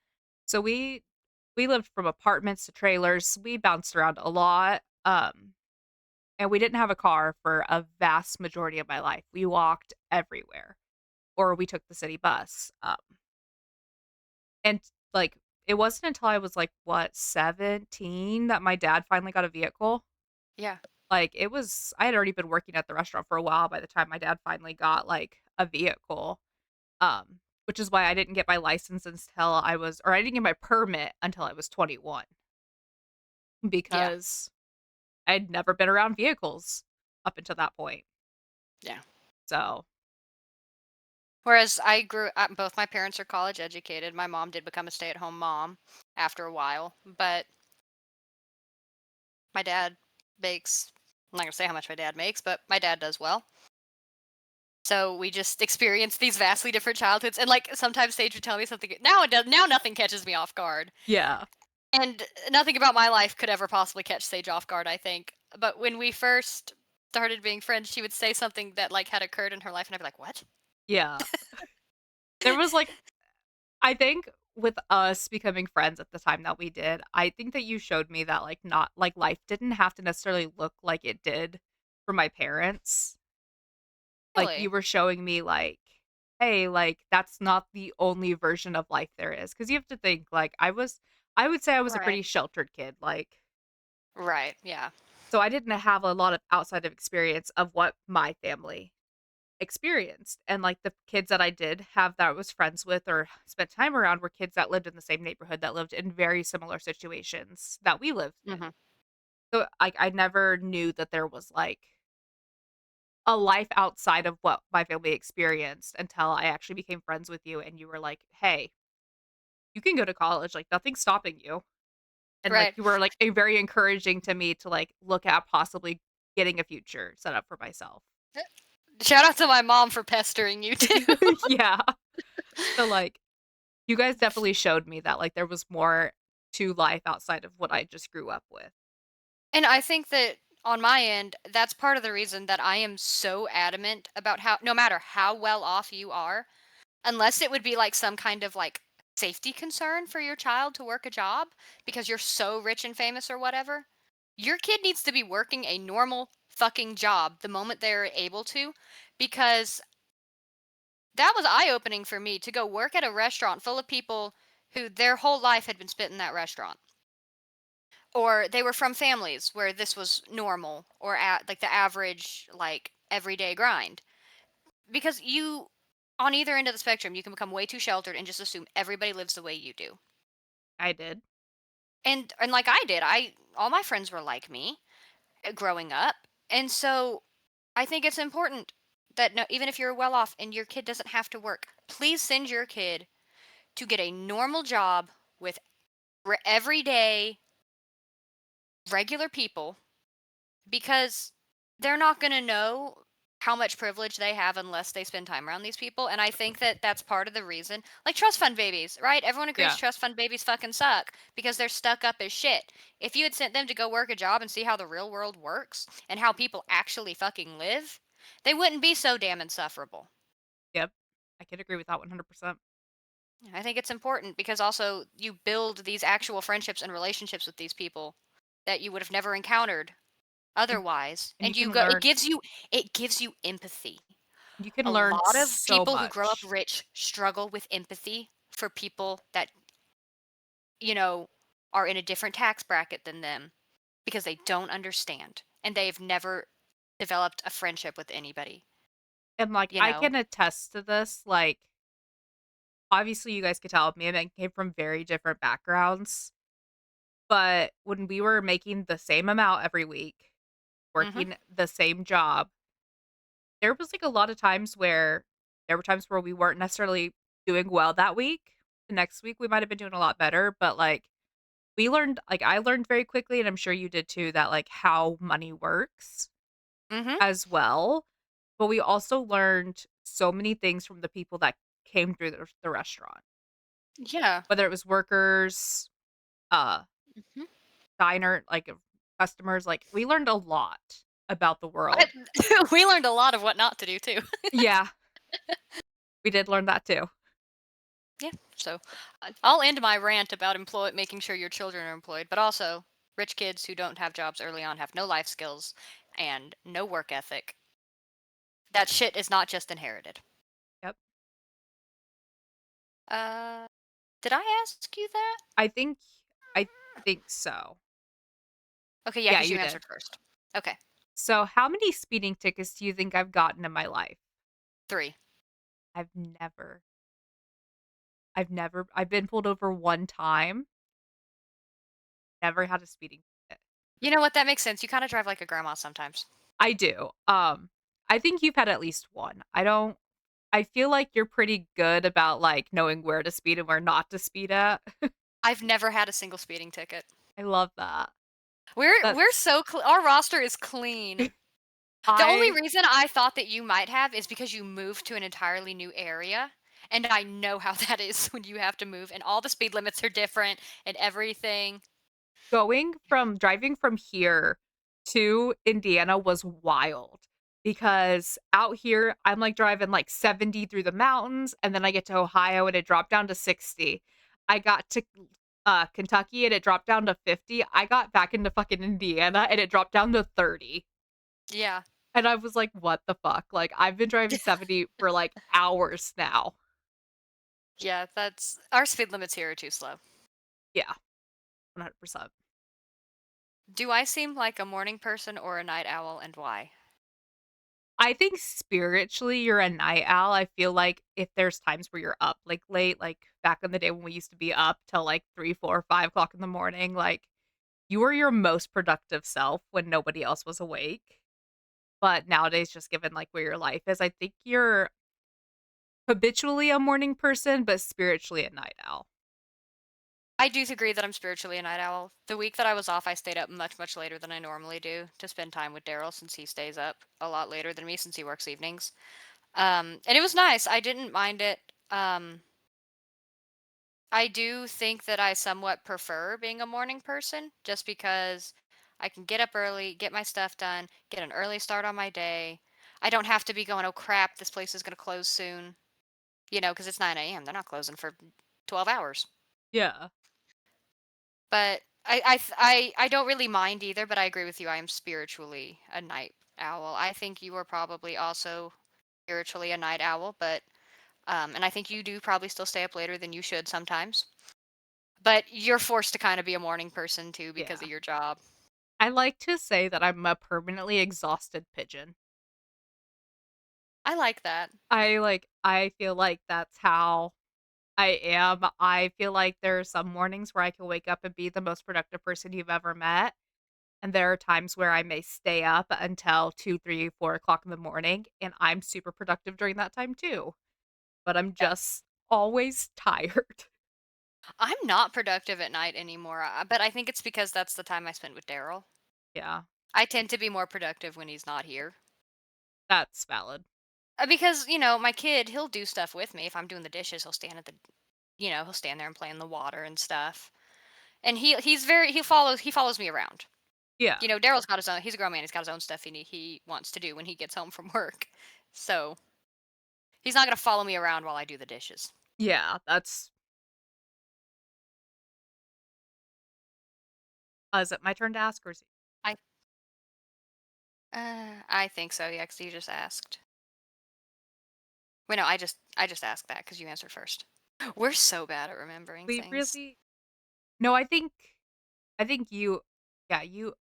so we lived from apartments to trailers, we bounced around a lot, and we didn't have a car for a vast majority of my life. We walked everywhere, or we took the city bus. And like it wasn't until I was like what 17 that my dad finally got a vehicle. Yeah. Like it was, I had already been working at the restaurant for a while by the time my dad finally got like a vehicle. Which is why I didn't get my license until I didn't get my permit until I was 21 Yeah. because I'd never been around vehicles up until that point. Yeah. So, Whereas both my parents are college educated. My mom did become a stay-at-home mom after a while, but my dad makes I'm not gonna say how much my dad makes, but my dad does well. So we just experience these vastly different childhoods, and like sometimes Sage would tell me something. Now it does. Now nothing catches me off guard, yeah. and nothing about my life could ever possibly catch Sage off guard. I think. But when we first started being friends, she would say something that like had occurred in her life, and I'd be like, "What?" Yeah. There was like I think with us becoming friends at the time that we did, I think that you showed me that like not like life didn't have to necessarily look like it did for my parents. Like you Really? were showing me like, hey, like that's not the only version of life there is. Cause you have to think like I would say I was a Right. pretty sheltered kid. Like Right. Yeah. so I didn't have a lot of outside of experience of what my family experienced. And like the kids that I did have that I was friends with or spent time around were kids that lived in the same neighborhood that lived in very similar situations that we lived in. Hmm. So I never knew that there was like a life outside of what my family experienced until I actually became friends with you and you were like, "Hey, you can go to college, like nothing's stopping you." And like Right. you were like a very encouraging to me to like look at possibly getting a future set up for myself. Shout out to my mom for pestering you too. Yeah. So like you guys definitely showed me that, like, there was more to life outside of what I just grew up with. And I think that on my end, that's part of the reason that I am so adamant about how no matter how well off you are, unless it would be like some kind of like safety concern for your child to work a job because you're so rich and famous or whatever, your kid needs to be working a normal fucking job the moment they're able to because that was eye opening for me to go work at a restaurant full of people who their whole life had been spent in that restaurant or they were from families where this was normal or at like the average like everyday grind because you on either end of the spectrum you can become way too sheltered and just assume everybody lives the way you do I did. and like I did I all my friends were like me growing up and so I think it's important that no, even if you're well off and your kid doesn't have to work please send your kid to get a normal job with everyday regular people because they're not going to know how much privilege they have unless they spend time around these people. And I think that that's part of the reason. Like trust fund babies, right? Everyone agrees Yeah. trust fund babies fucking suck because they're stuck up as shit. If you had sent them to go work a job and see how the real world works and how people actually fucking live, they wouldn't be so damn insufferable. Yep. I can agree with that 100%. I think it's important because also you build these actual friendships and relationships with these people that you would have never encountered And otherwise, and and you go it gives you empathy. you can A learn lot of so people who grow up much. rich struggle with empathy for people that, you know, are in a different tax bracket than them because they don't understand and they've never developed a friendship with anybody, And, like, you I know? can attest to this, like, obviously, you guys could tell me and I came from very different backgrounds, but when we were making the same amount every week, Mhm. working the same job, there was, like, a lot of times where there were times where we weren't necessarily doing well that week. The next week, we might have been doing a lot better, but, like, I learned very quickly, and I'm sure you did too, that, like, how money works Mhm. as well, but we also learned so many things from the people that came through the restaurant, Yeah. whether it was workers, uh, Mhm. diner like, customers, like, we learned a lot about the I world. we learned a lot of what not to do too. Yeah, we did learn that too. Yeah, so, I'll end my rant about making sure your children are employed, but also rich kids who don't have jobs early on have no life skills and no work ethic. That shit is not just inherited. Yep. Uh, did I ask you that? I think I think so. Okay, yeah, Yeah, because you you did. answered first. Okay, So, how many speeding tickets do you think I've gotten in my life? 3. I've never I've been pulled over 1 time, never had a speeding ticket. You know what? That makes sense. You kinda drive like a grandma sometimes. I do. I think you've had at least 1. I feel like you're pretty good about, like, knowing where to speed and where not to speed at. I've never had a single speeding ticket. I love that. We're That's so our roster is clean. The only I reason I thought that you might have is because you moved to an entirely new area, and I know how that is when you have to move, and all the speed limits are different and everything. Going from driving from here to Indiana was wild because out here, I'm, like, driving, like, 70 through the mountains, and then I get to Ohio, and it dropped down to 60. I got to, Kentucky, and it dropped down to 50. I got back into fucking Indiana, and it dropped down to 30. Yeah. And I was like, "What the fuck?" Like, I've been driving 70 for, like, hours now. Yeah, that's our speed limits here are too slow. Yeah, 100%. Do I seem like a morning person or a night owl, and why? I think spiritually, you're a night owl. I feel like if there's times where you're up, like, late, like, back in the day when we used to be up till, like, 3, 4, 5 o'clock in the morning, like, you were your most productive self when nobody else was awake. But nowadays, just given, like, where your life is, I think you're habitually a morning person, but spiritually a night owl. I do agree that I'm spiritually a night owl. The week that I was off, I stayed up much, much later than I normally do to spend time with Daryl since he stays up a lot later than me since he works evenings. And it was nice. I didn't mind it. I do think that I somewhat prefer being a morning person just because I can get up early, get my stuff done, get an early start on my day. I don't have to be going, oh crap, this place is going to close soon, because it's 9 a.m. They're not closing for 12 hours. Yeah. But I don't really mind either, but I agree with you. I am spiritually a night owl. I think you are probably also spiritually a night owl, but and I think you do probably still stay up later than you should sometimes. But you're forced to kind of be a morning person too because Yeah. of your job. I like to say that I'm a permanently exhausted pigeon. I like that. I feel like that's how I am. I feel like there are some mornings where I can wake up and be the most productive person you've ever met. And there are times where I may stay up until 2, 3, 4 o'clock in the morning, and I'm super productive during that time too. But I'm Yeah. just always tired. I'm not productive at night anymore, but I think it's because that's the time I spend with Daryl. Yeah, I tend to be more productive when he's not here. that's valid. Because, my kid, he'll do stuff with me. If I'm doing the dishes, he'll stand there and play in the water and stuff. And he follows me around. Yeah. Daryl's got his own. He's a grown man. He's got his own stuff he wants to do when he gets home from work. So He's not gonna follow me around while I do the dishes. Yeah, that's is it my turn to ask or is it I I think so, yeah, 'cause you just asked. Wait, no, I just asked that because you answered first. We're so bad at remembering we things. really No, I think you yeah, you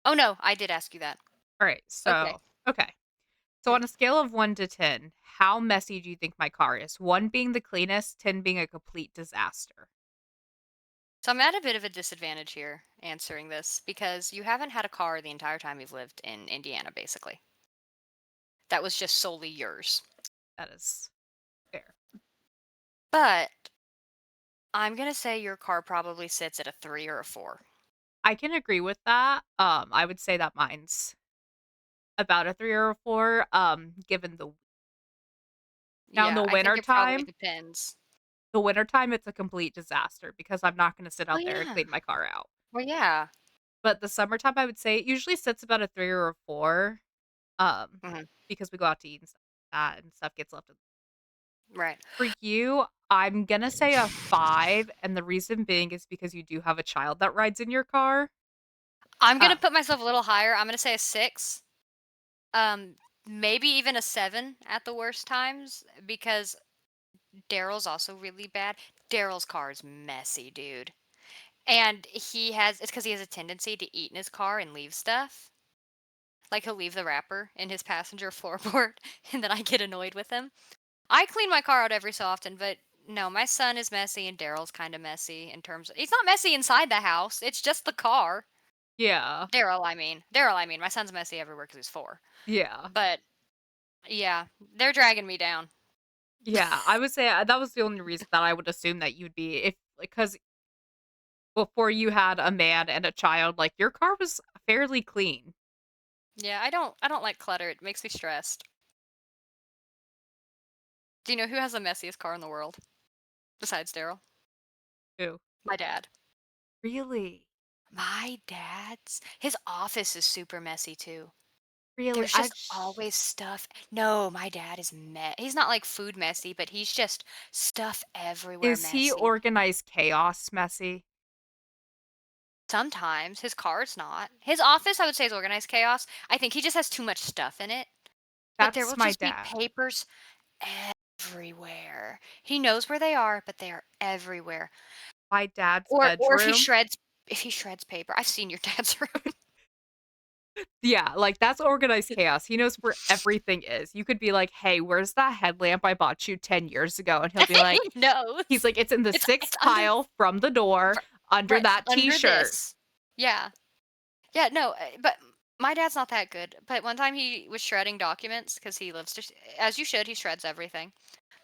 Oh, no, I did ask you that. alright, Okay, okay. So on good. a scale of 1 to 10, how messy do you think my car is? 1 being the cleanest, 10 being a complete disaster. So I'm at a bit of a disadvantage here answering this because you haven't had a car the entire time you've lived in Indiana, basically. That was just solely yours. That is fair. But I'm gonna say your car probably sits at a 3 or a 4. I can agree with that. I would say that mine's about a 3 or a 4, given now in Yeah, I think it probably depends. the wintertime, it's a complete disaster because I'm not gonna sit Oh, out there and yeah. clean my car out. Well, yeah. But the summertime, I would say it usually sits about a 3 or a 4, um, Mhm. because we go out to eat and stuff like that, and stuff gets left in Right. For you, I'm gonna say a 5, and the reason being is because you do have a child that rides in your car. I'm Uh, gonna put myself a little higher. I'm gonna say a 6. Um, maybe even a 7 at the worst times because Daryl's also really bad. Daryl's car is messy, dude. And it's because he has a tendency to eat in his car and leave stuff. Like he'll leave the wrapper in his passenger floorboard, and then I get annoyed with him. I clean my car out every so often, but no, my son is messy and Daryl's kind of messy in terms of he's not messy inside the house. It's just the car. yeah, Daryl, I mean. My son's messy everywhere because he's 4. yeah, But yeah, they're dragging me down. yeah, I would say, that was the only reason that I would assume that you'd be if because before you had a man and a child, like, your car was fairly clean. Yeah, I don't like clutter. It makes me stressed. Do you know who has the messiest car in the world besides Daryl? Too. My dad. Really? My dad's his office is super messy too. Really? There's just always stuff. No, my dad is he's not like food messy, but he's just stuff everywhere Is he messy. organized chaos messy? Sometimes his car's not. His office, I would say, is organized chaos. I think he just has too much stuff in it. But there That's will my just be dad. papers everywhere. He knows where they are, but they are everywhere. My dad's Or bedroom. if he shreds paper. I've seen your dad's room. Yeah, like, that's organized chaos. He knows where everything is. You could be like, "Hey, where's that headlamp I bought you 10 years ago?" And he'll be like He knows. he's like, "It's in the It's 6th under pile from the door r under right, that under T-shirt." this. Yeah. Yeah, no, but my dad's not that good. But one time he was shredding documents because he loves to, as you should, he shreds everything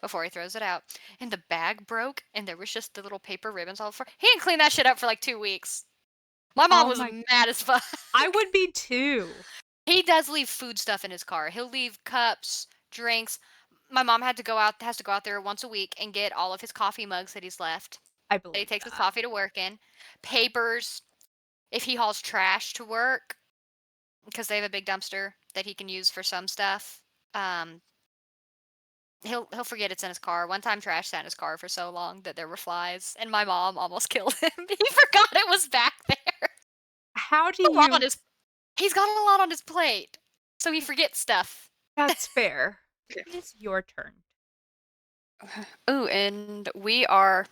before he throws it out. And the bag broke, and there was just the little paper ribbons all over. He didn't clean that shit up for like 2 weeks. My mom Oh was my mad as fuck. I would be too. He does leave food stuff in his car. He'll leave cups, drinks. My mom has to go out there once a week and get all of his coffee mugs that he's left. I That he believe takes his that. coffee to work in. Papers. If he hauls trash to work, because they have a big dumpster that he can use for some stuff. Um, he'll forget it's in his car. One time, trash sat in his car for so long that there were flies, and my mom almost killed him. He forgot it was back there. How do A lot on you his He's got a lot on his plate, so he forgets stuff. That's fair. Okay. It is your turn. Ooh, and we are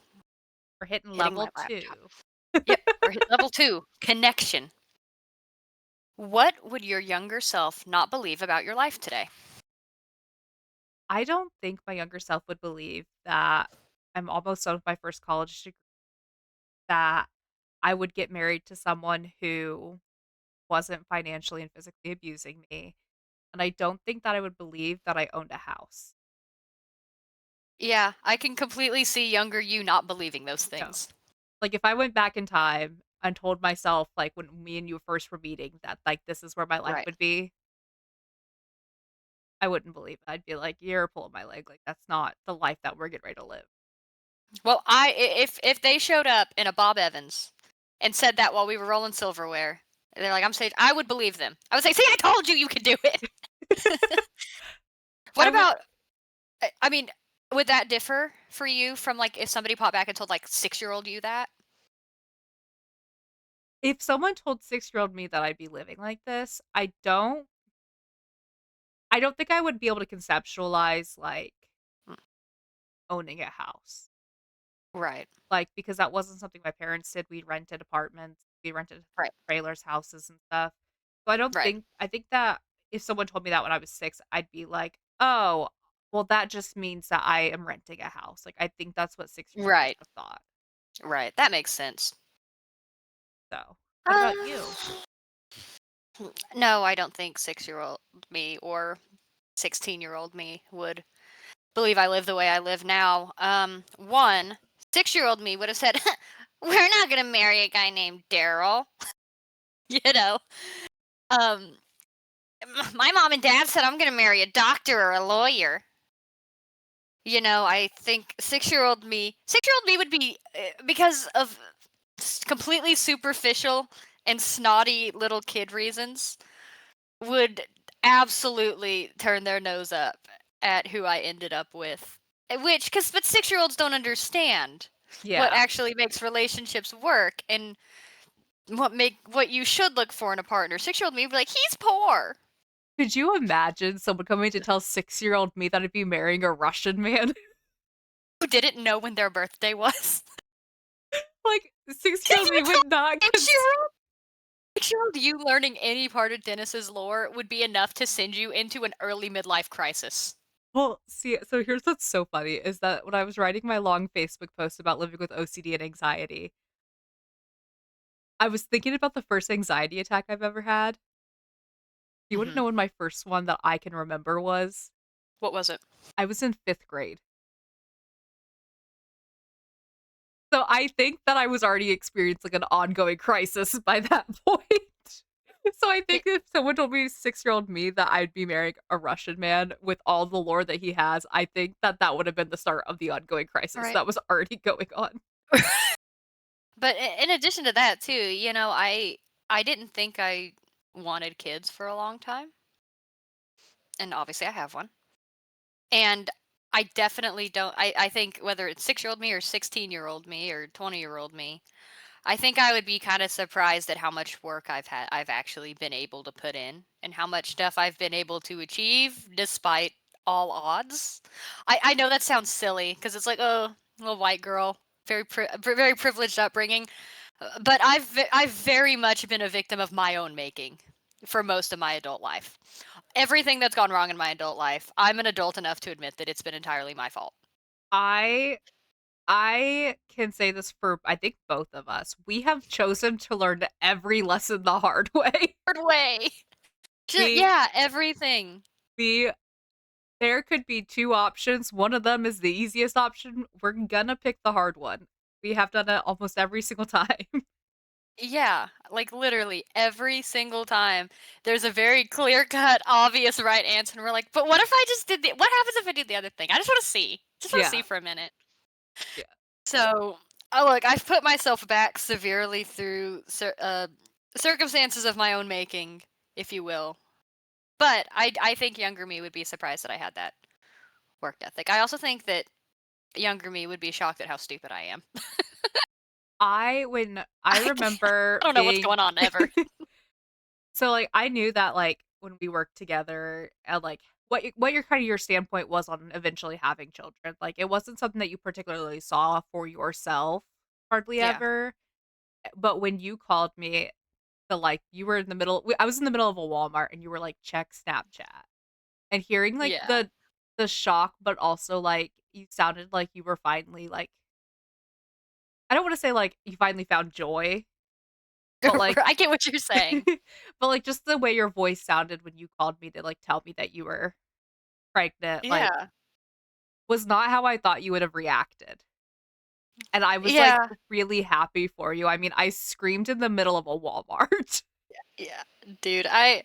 We're hitting hitting my level laptop. 2. Yep, we're hit level 2, connection. What would your younger self not believe about your life today? I don't think my younger self would believe that I'm almost done with my first college degree, that I would get married to someone who wasn't financially and physically abusing me, and I don't think that I would believe that I owned a house. Yeah, I can completely see younger you not believing those No. things. Like, if I went back in time and told myself, like, when me and you first were meeting that, like, this is where my life Right. would be, I wouldn't believe it. I'd be like, "You're pulling my leg, like, that's not the life that we're getting ready to live." Well, if they showed up in a Bob Evans and said that while we were rolling silverware, they're like, "I'm safe," I would believe them. I would say, "See, I told you you could do it." What I would about I mean, would that differ for you from, like, if somebody popped back and told, like, six-year-old you that? if someone told six-year-old me that I'd be living like this, I don't think I would be able to conceptualize, like, Mm, owning a house. right, Like, because that wasn't something my parents did. We rented apartments, we rented right, trailers, houses, and stuff. So right, I think that if someone told me that when I was 6, I'd be like, "Oh, well, that just means that I am renting a house." Like, I think that's what six-year-olds would right, have thought. right, that makes sense. So, what about you? Uh, no, I don't think six-year-old me or 16-year-old me would believe I live the way I live now. One, six-year-old me would have said, "We're not gonna marry a guy named Daryl." You know? Um, my mom and dad said I'm gonna marry a doctor or a lawyer. I think six-year-old me would be because of completely superficial and snotty little kid reasons would absolutely turn their nose up at who I ended up with. But 6-year-olds don't understand what Yeah. actually makes relationships work and what you should look for in a partner. 6-year-old me would be like, he's poor. Could you imagine someone coming to tell six-year-old me that I'd be marrying a Russian man? Who didn't know when their birthday was. Like, Can six-year-old you me tell would not a cons 6-year-old? 6-year-old you learning any part of Dennis's lore would be enough to send you into an early midlife crisis. Well, see, so here's what's so funny is that when I was writing my long Facebook post about living with OCD and anxiety, I was thinking about the first anxiety attack I've ever had. You wanna Mhm. know when my first one that I can remember was? What was it? I was in 5th grade. So I think that I was already experiencing, like, an ongoing crisis by that point. So I Y think if someone told me, six-year-old me, that I'd be marrying a Russian man with all the lore that he has, I think that that would have been the start of the ongoing crisis Right. that was already going on. But in addition to that too, I didn't think I wanted kids for a long time, and obviously I have one. And I definitely don't I think whether it's 6-year-old me or 16-year-old me or 20-year-old me, I think I would be kinda surprised at how much work I've actually been able to put in and how much stuff I've been able to achieve despite all odds. I know that sounds silly because it's like, "Oh, little white girl, very privileged upbringing." But I've very much been a victim of my own making for most of my adult life. Everything that's gone wrong in my adult life, I'm an adult enough to admit that it's been entirely my fault. I I can say this for I think both of us. We have chosen to learn every lesson the hard way. Hard way. We Yeah, everything. we there could be 2 options. One of them is the easiest option. We're gonna pick the hard one. We have done it almost every single time. Yeah, like literally every single time. There's a very clear cut, obvious right answer, and we're like, but what if I just did the what happens if I do the other thing? I just want to see. Just want to see Yeah, for a minute. yeah. So, oh look, I've put myself back severely through circumstances of my own making, if you will. But I think younger me would be surprised that I had that work ethic. I also think that younger me would be shocked at how stupid I am. I I remember don't know what's being going on ever. so, like, I knew that, like, when we worked together and, like, what your kind of your standpoint was on eventually having children. Like, it wasn't something that you particularly saw for yourself hardly Yeah. ever, but when you called me, you were in the middle I was in the middle of a Walmart and you were like, "Check Snapchat." And hearing, like, Yeah. the shock, but also, like, you sounded like you were finally, like I don't wanna say, like, you finally found joy, but, like I get what you're saying. but, like, just the way your voice sounded when you called me to, like, tell me that you were pregnant, like, Yeah. was not how I thought you would have reacted. And I was, like, Yeah. really happy for you. I mean, I screamed in the middle of a Walmart. Yeah. Dude, I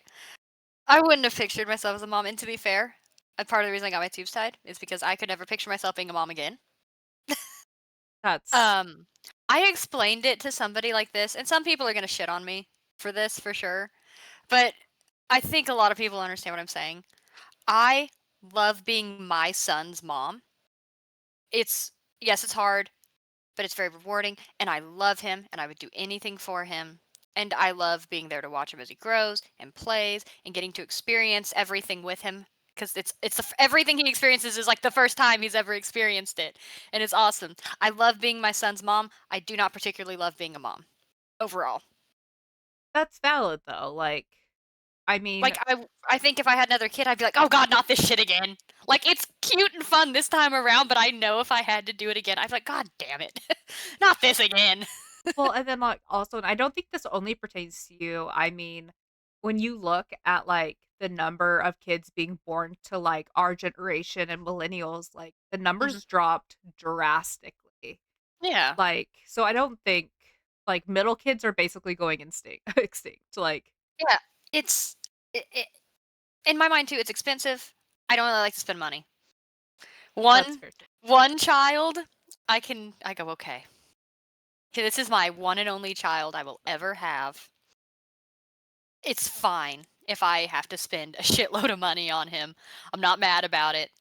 wouldn't have pictured myself as a mom, and to be fair, a part of the reason I got my tubes tied is because I could never picture myself being a mom again. That's Um, I explained it to somebody like this, and some people are gonna shit on me for this for sure, but I think a lot of people understand what I'm saying. I love being my son's mom. It's yes, it's hard, but it's very rewarding, and I love him, and I would do anything for him. And I love being there to watch him as he grows and plays and getting to experience everything with him because everything he experiences is like the first time he's ever experienced it, and it's awesome. I love being my son's mom. I do not particularly love being a mom overall. That's valid though, like, I mean, I think if I had another kid, I'd be like, "Oh god, not this shit again." Like, it's cute and fun this time around, but I know if I had to do it again, I'd be like, "God damn it. Not this again." well, and then, like, also and I don't think this only pertains to you, I mean, when you look at, like, the number of kids being born to, like, our generation and millennials, like, the Mhm. numbers dropped drastically. Yeah. Like, so I don't think like, middle kids are basically going instinct extinct, like, Yeah. It's it in my mind too, it's expensive. I don't really like to spend money. that's One fair too. one child, I go, "Okay. Okay, this is my one and only child I will ever have. It's fine if I have to spend a shitload of money on him. I'm not mad about it."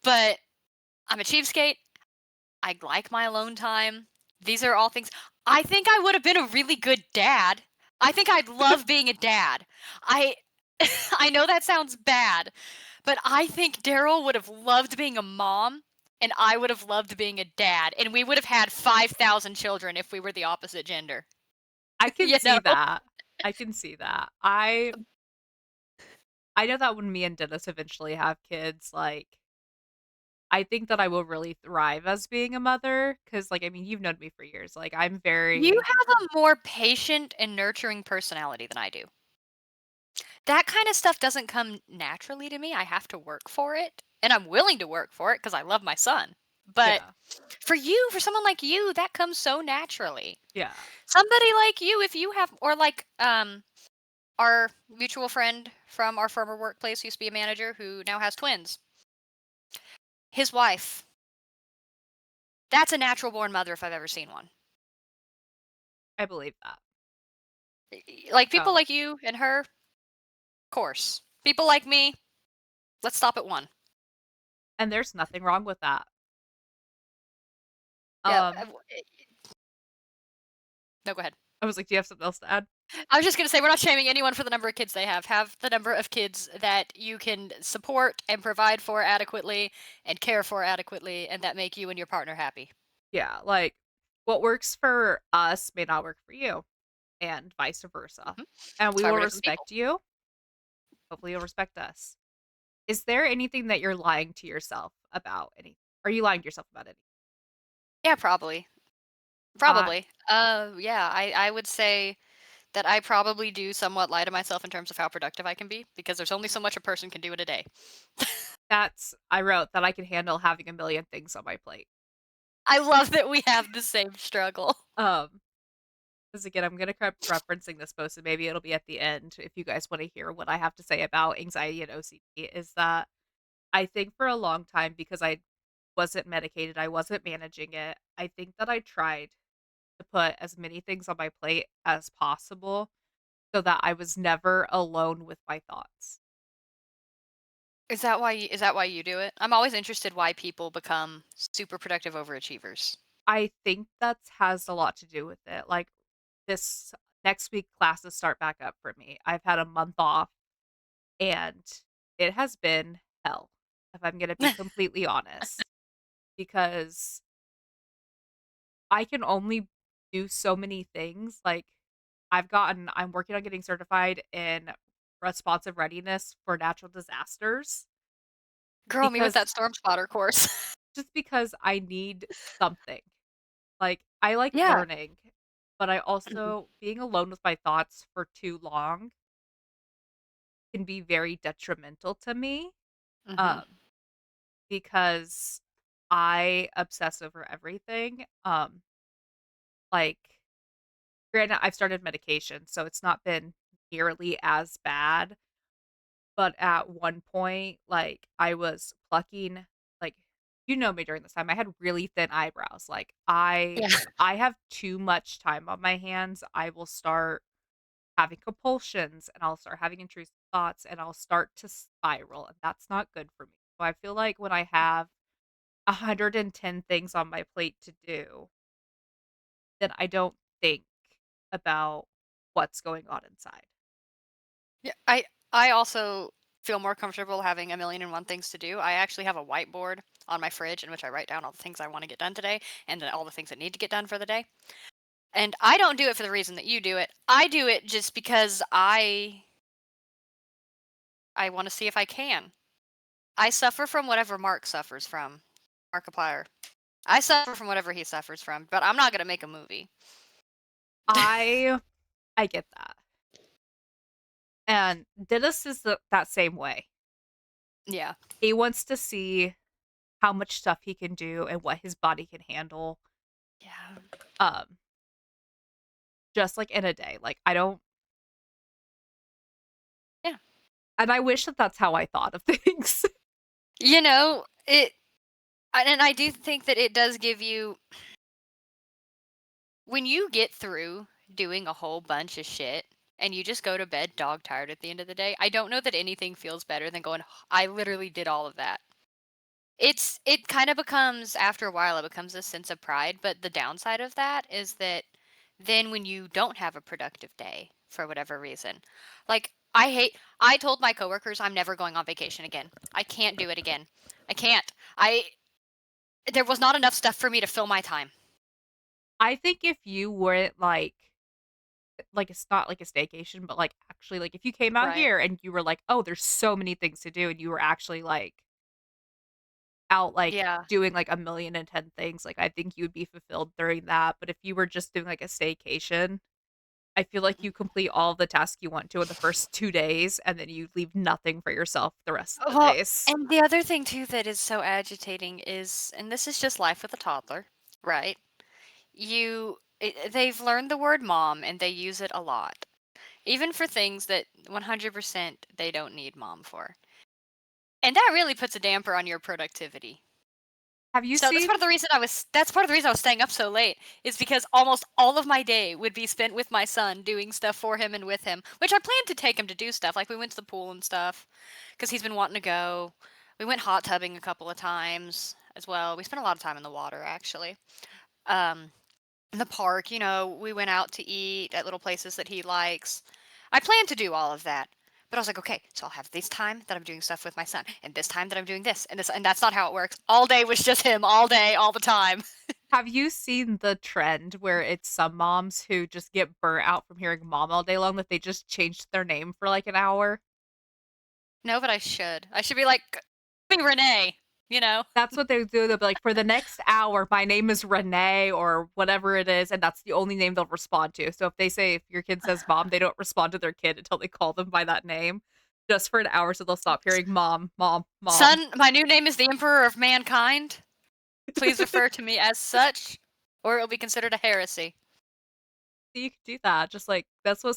But I'm a cheapskate. I like my alone time. These are all things I think I would have been a really good dad. I think I'd love being a dad. I I know that sounds bad, but I think Daryl would have loved being a mom, and I would have loved being a dad, and we would have had 5,000 children if we were the opposite gender. I can You know? see that. I can see that. I know that when me and Dennis eventually have kids, like, I think that I will really thrive as being a mother because, like, I mean, you've known me for years, like, I'm You very have a more patient and nurturing personality than I do. That kinda stuff doesn't come naturally to me, I have to work for it, and I'm willing to work for it because I love my son. But yeah, for someone like you, that comes so naturally. yeah, Somebody like you, if you have or like, our mutual friend from our former workplace used to be a manager who now has twins. His wife, that's a natural born mother if I've ever seen one. I believe that. Like, people Oh, like you and her, course. People like me, let's stop at 1. and there's nothing wrong with that. Yeah, Um, no, go ahead. I was like, "Do you have something else to add?" I was just gonna say we're not shaming anyone for the number of kids they have. Have the number of kids that you can support and provide for adequately and care for adequately and that make you and your partner happy. Yeah, like, what works for us may not work for you, and vice versa, Mhm. and That's we why will we're different people. respect you. Hopefully, you'll respect us. Is there anything that you're lying to yourself about any are you lying to yourself about anything? Yeah, probably. Uh, Probably. Yeah, I would say that I probably do somewhat lie to myself in terms of how productive I can be because there's only so much a person can do in a day. that's I wrote that I can handle having a million things on my plate. I love that we have the same struggle. Um, because again, I'm gonna keep referencing this post, and maybe it'll be at the end if you guys wanna hear what I have to say about anxiety and OCD, is that I think for a long time because I wasn't medicated, I wasn't managing it, I think that I tried to put as many things on my plate as possible so that I was never alone with my thoughts. Is that why you do it? I'm always interested why people become super productive overachievers. I think that's has a lot to do with it. Like this next week classes start back up for me. I've had a month off and it has been hell, if I'm going to be completely honest, because I can only do so many things. Like I'm working on getting certified in responsive readiness for natural disasters Girl, me with because that storm spotter course. just because I need something. Like, I like Yeah. learning, but I Mhm. also being alone with my thoughts for too long can be very detrimental to me, Mhm. um, because I obsess over everything. Like, granted, I've started medication, so it's not been nearly as bad, but at one point, like, I was plucking like, you know me during this time, I had really thin eyebrows, like, Yeah. I have too much time on my hands, I will start having compulsions, and I'll start having intrusive thoughts, and I'll start to spiral, and that's not good for me. So I feel like when I have 110 things on my plate to do, then I don't think about what's going on inside. Yeah, I also feel more comfortable having a million and one things to do. I actually have a whiteboard on my fridge in which I write down all the things I want to get done today and then all the things that need to get done for the day. And I don't do it for the reason that you do it. I do it just because I want to see if I can. I suffer from whatever Mark suffers from. Markiplier. I suffer from whatever he suffers from, but I'm not gonna make a movie. I I get that. And Dennis is that same way. Yeah. He wants to see how much stuff he can do and what his body can handle, Yeah. um, just like in a day. Like I don't Yeah. and I wish that that's how I thought of things. You know, and I do think that it does give you when you get through doing a whole bunch of shit and you just go to bed dog tired at the end of the day, I don't know that anything feels better than going, I literally did all of that. It kind of becomes after a while it becomes a sense of pride, but the downside of that is that then when you don't have a productive day for whatever reason, like I told my coworkers I'm never going on vacation again. I can't do it again. I can't. I There was not enough stuff for me to fill my time. I think if you weren't like it's not like a staycation, but like actually like if you came out Right. here and you were like, "Oh, there's so many things to do," and you were actually like out like Yeah. doing like a million and 10 things, like I think you'd be fulfilled during that. But if you were just doing like a staycation, I feel like you complete all the tasks you want to in the first 2 days, and then you leave nothing for yourself the rest of the Well, days. and the other thing too that is so agitating is, and this is just life with a toddler, right? They've learned the word mom and they use it a lot. Even for things that 100% they don't need mom for. And that really puts a damper on your productivity. Have you So seen that's part of the reason I was staying up so late is because almost all of my day would be spent with my son doing stuff for him and with him, which I planned to take him to do stuff. Like we went to the pool and stuff because he's been wanting to go. We went hot tubbing a couple of times as well. We spent a lot of time in the water actually. Um, in the park, we went out to eat at little places that he likes. I plan to do all of that. But I was like, okay, so I'll have this time that I'm doing stuff with my son, and this time that I'm doing this, and that's not how it works. All day was just him, all day, all the time. have you seen the trend where it's some moms who just get burnt out from hearing mom all day long that they just changed their name for like an hour? No, but I should. I should be like, be Renee, you know? That's what they do. They'll be like, "For the next hour, my name is Renee," or whatever it is, and that's the only name they'll respond to. So if your kid says mom, they don't respond to their kid until they call them by that name, just for an hour, so they'll stop hearing mom, mom, mom. Son, my new name is the Emperor of Mankind. Please refer to me as such, or it will be considered a heresy. You could do that. Just like that's what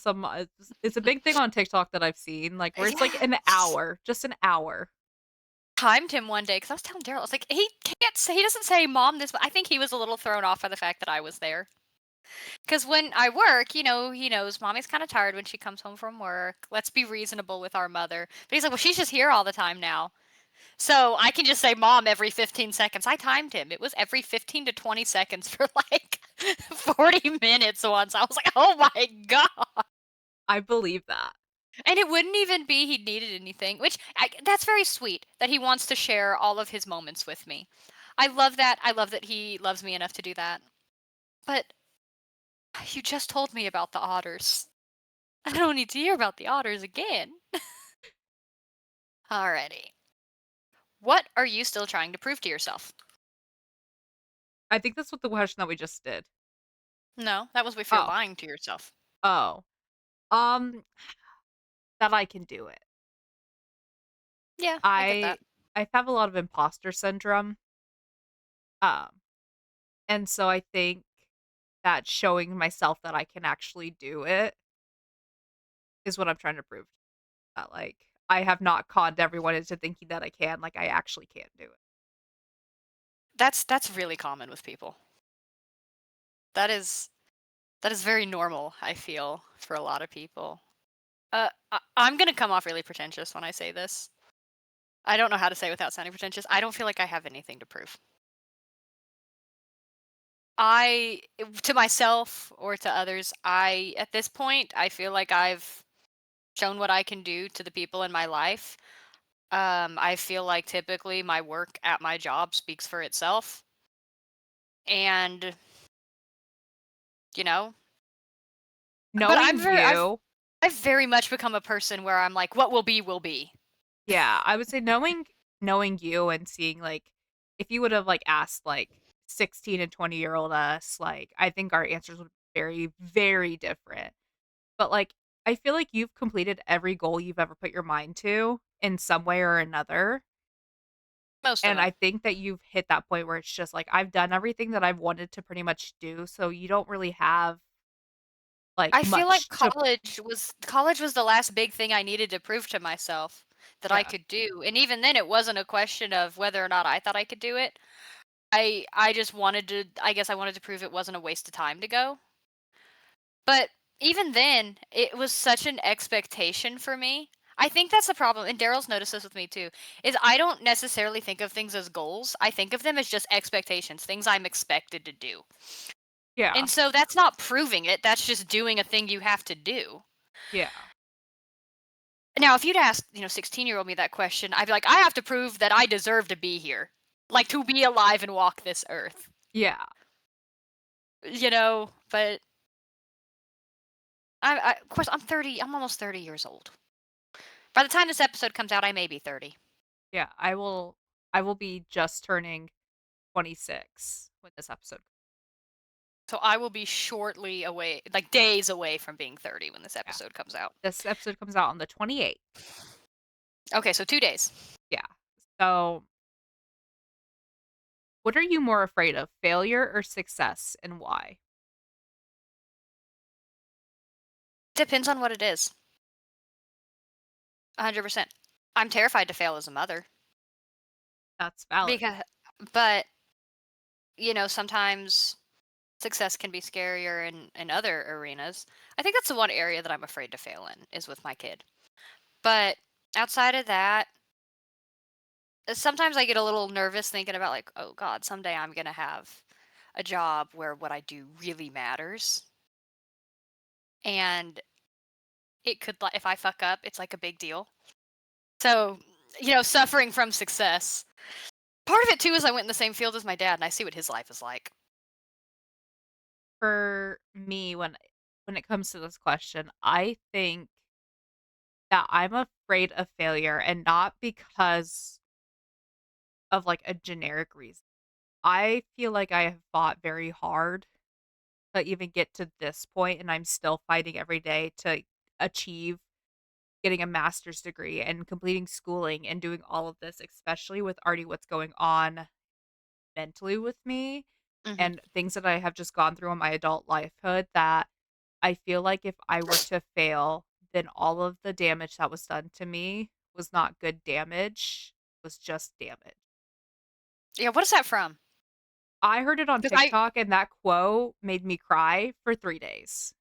it's a big thing on TikTok that I've seen, like where it's like an Yes. hour, just an hour. Timed him one day because I was telling Daryl, I was like, he doesn't say mom this, but I think he was a little thrown off by the fact that I was there. Because when I work, he knows mommy's kind of tired when she comes home from work. Let's be reasonable with our mother. But he's like, well, she's just here all the time now. So I can just say mom every 15 seconds. I timed him. It was every 15 to 20 seconds for like 40 minutes once. I was like, oh my God. I believe that. And it wouldn't even be he needed anything, that's very sweet that he wants to share all of his moments with me. I love that. I love that he loves me enough to do that. But you just told me about the otters. I don't need to hear about the otters again. Alrighty. What are you still trying to prove to yourself? I think that's what the question that we just did. No, that was if you're Oh, lying to yourself. oh, um, that I can do it. Yeah, I get I that. I have a lot of imposter syndrome, um, and so I think that showing myself that I can actually do it is what I'm trying to prove. That, like, I have not conned everyone into thinking that I can, like, I actually can do it. That's really common with people. That is. That is very normal, I feel, for a lot of people. I'm gonna come off really pretentious when I say this. I don't know how to say it without sounding pretentious. I don't feel like I have anything to prove. To myself or to others, at this point, I feel like I've shown what I can do to the people in my life. I feel like typically my work at my job speaks for itself. And, you know, but Knowing you, I've very much become a person where I'm like, what will be, will be. yeah, I would say knowing you and seeing, like, if you would've, like, asked, like, 16 and 20-year-old us, like, I think our answers would be very, very different. But, like, I feel like you've completed every goal you've ever put your mind to in some way or another, Most of and I them. think that you've hit that point where it's just like, I've done everything that I've wanted to pretty much do, so you don't really have, like, I feel like much to. college was the last big thing I needed to prove to myself that I Yeah, could do. And even then it wasn't a question of whether or not I thought I could do it. I just wanted to I guess I wanted to prove it wasn't a waste of time to go. But even then, it was such an expectation for me. I think that's the problem, and Daryl's noticed this with me too, is I don't necessarily think of things as goals. I think of them as just expectations, things I'm expected to do. yeah, And so that's not proving it, that's just doing a thing you have to do. yeah, Now, if you'd asked, 16-year-old me that question, I'd be like, I have to prove that I deserve to be here, like to be alive and walk this earth, yeah. but of course, I'm 30, I'm almost 30 years old. By the time this episode comes out, I may be 30. Yeah, I will be just turning 26 when this episode. So I will be shortly away, like days away from being 30 when this Yeah. episode comes out. This episode comes out on the 28th. Okay, so 2 days. Yeah. So, what are you more afraid of, failure or success, and why? Depends on what it is. 100%. I'm terrified to fail as a mother That's valid. because, but sometimes success can be scarier in other arenas. I think that's the one area that I'm afraid to fail in is with my kid. But outside of that, sometimes I get a little nervous thinking about like, oh God, someday I'm gonna have a job where what I do really matters, and it could like if I fuck up, it's like a big deal. So suffering from success. Part of it too is I went in the same field as my dad, and I see what his life is like. For me, when it comes to this question, I think that I'm afraid of failure, and not because of, like, a generic reason. I feel like I have fought very hard to even get to this point, and I'm still fighting every day to achieve getting a master's degree and completing schooling and doing all of this, especially with already what's going on mentally with me Hmm. and things that I have just gone through in my adult lifehood, that I feel like if I were to fail, then all of the damage that was done to me was not good damage, was just damage. Yeah, what is that from? I heard it on Because I TikTok, and that quote made me cry for 3 days.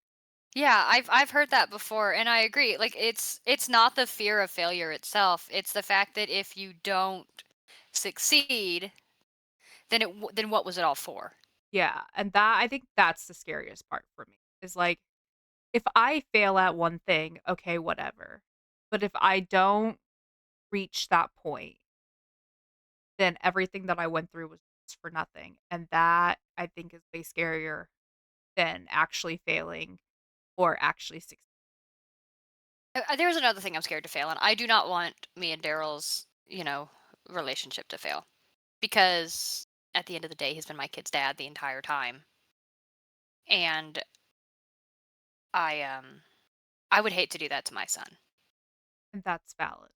Yeah, I've heard that before, and I agree. Like it's not the fear of failure itself. It's the fact that if you don't succeed, then what was it all for? Yeah, and that I think that's the scariest part for me, is, like, if I fail at one thing, okay, whatever. But if I don't reach that point, then everything that I went through was just for nothing, and that, I think, is way scarier than actually failing or actually succeeding. There's another thing I'm scared to fail, and I do not want me and Daryl's relationship to fail because at the end of the day, he's been my kid's dad the entire time, and I would hate to do that to my son. And that's valid.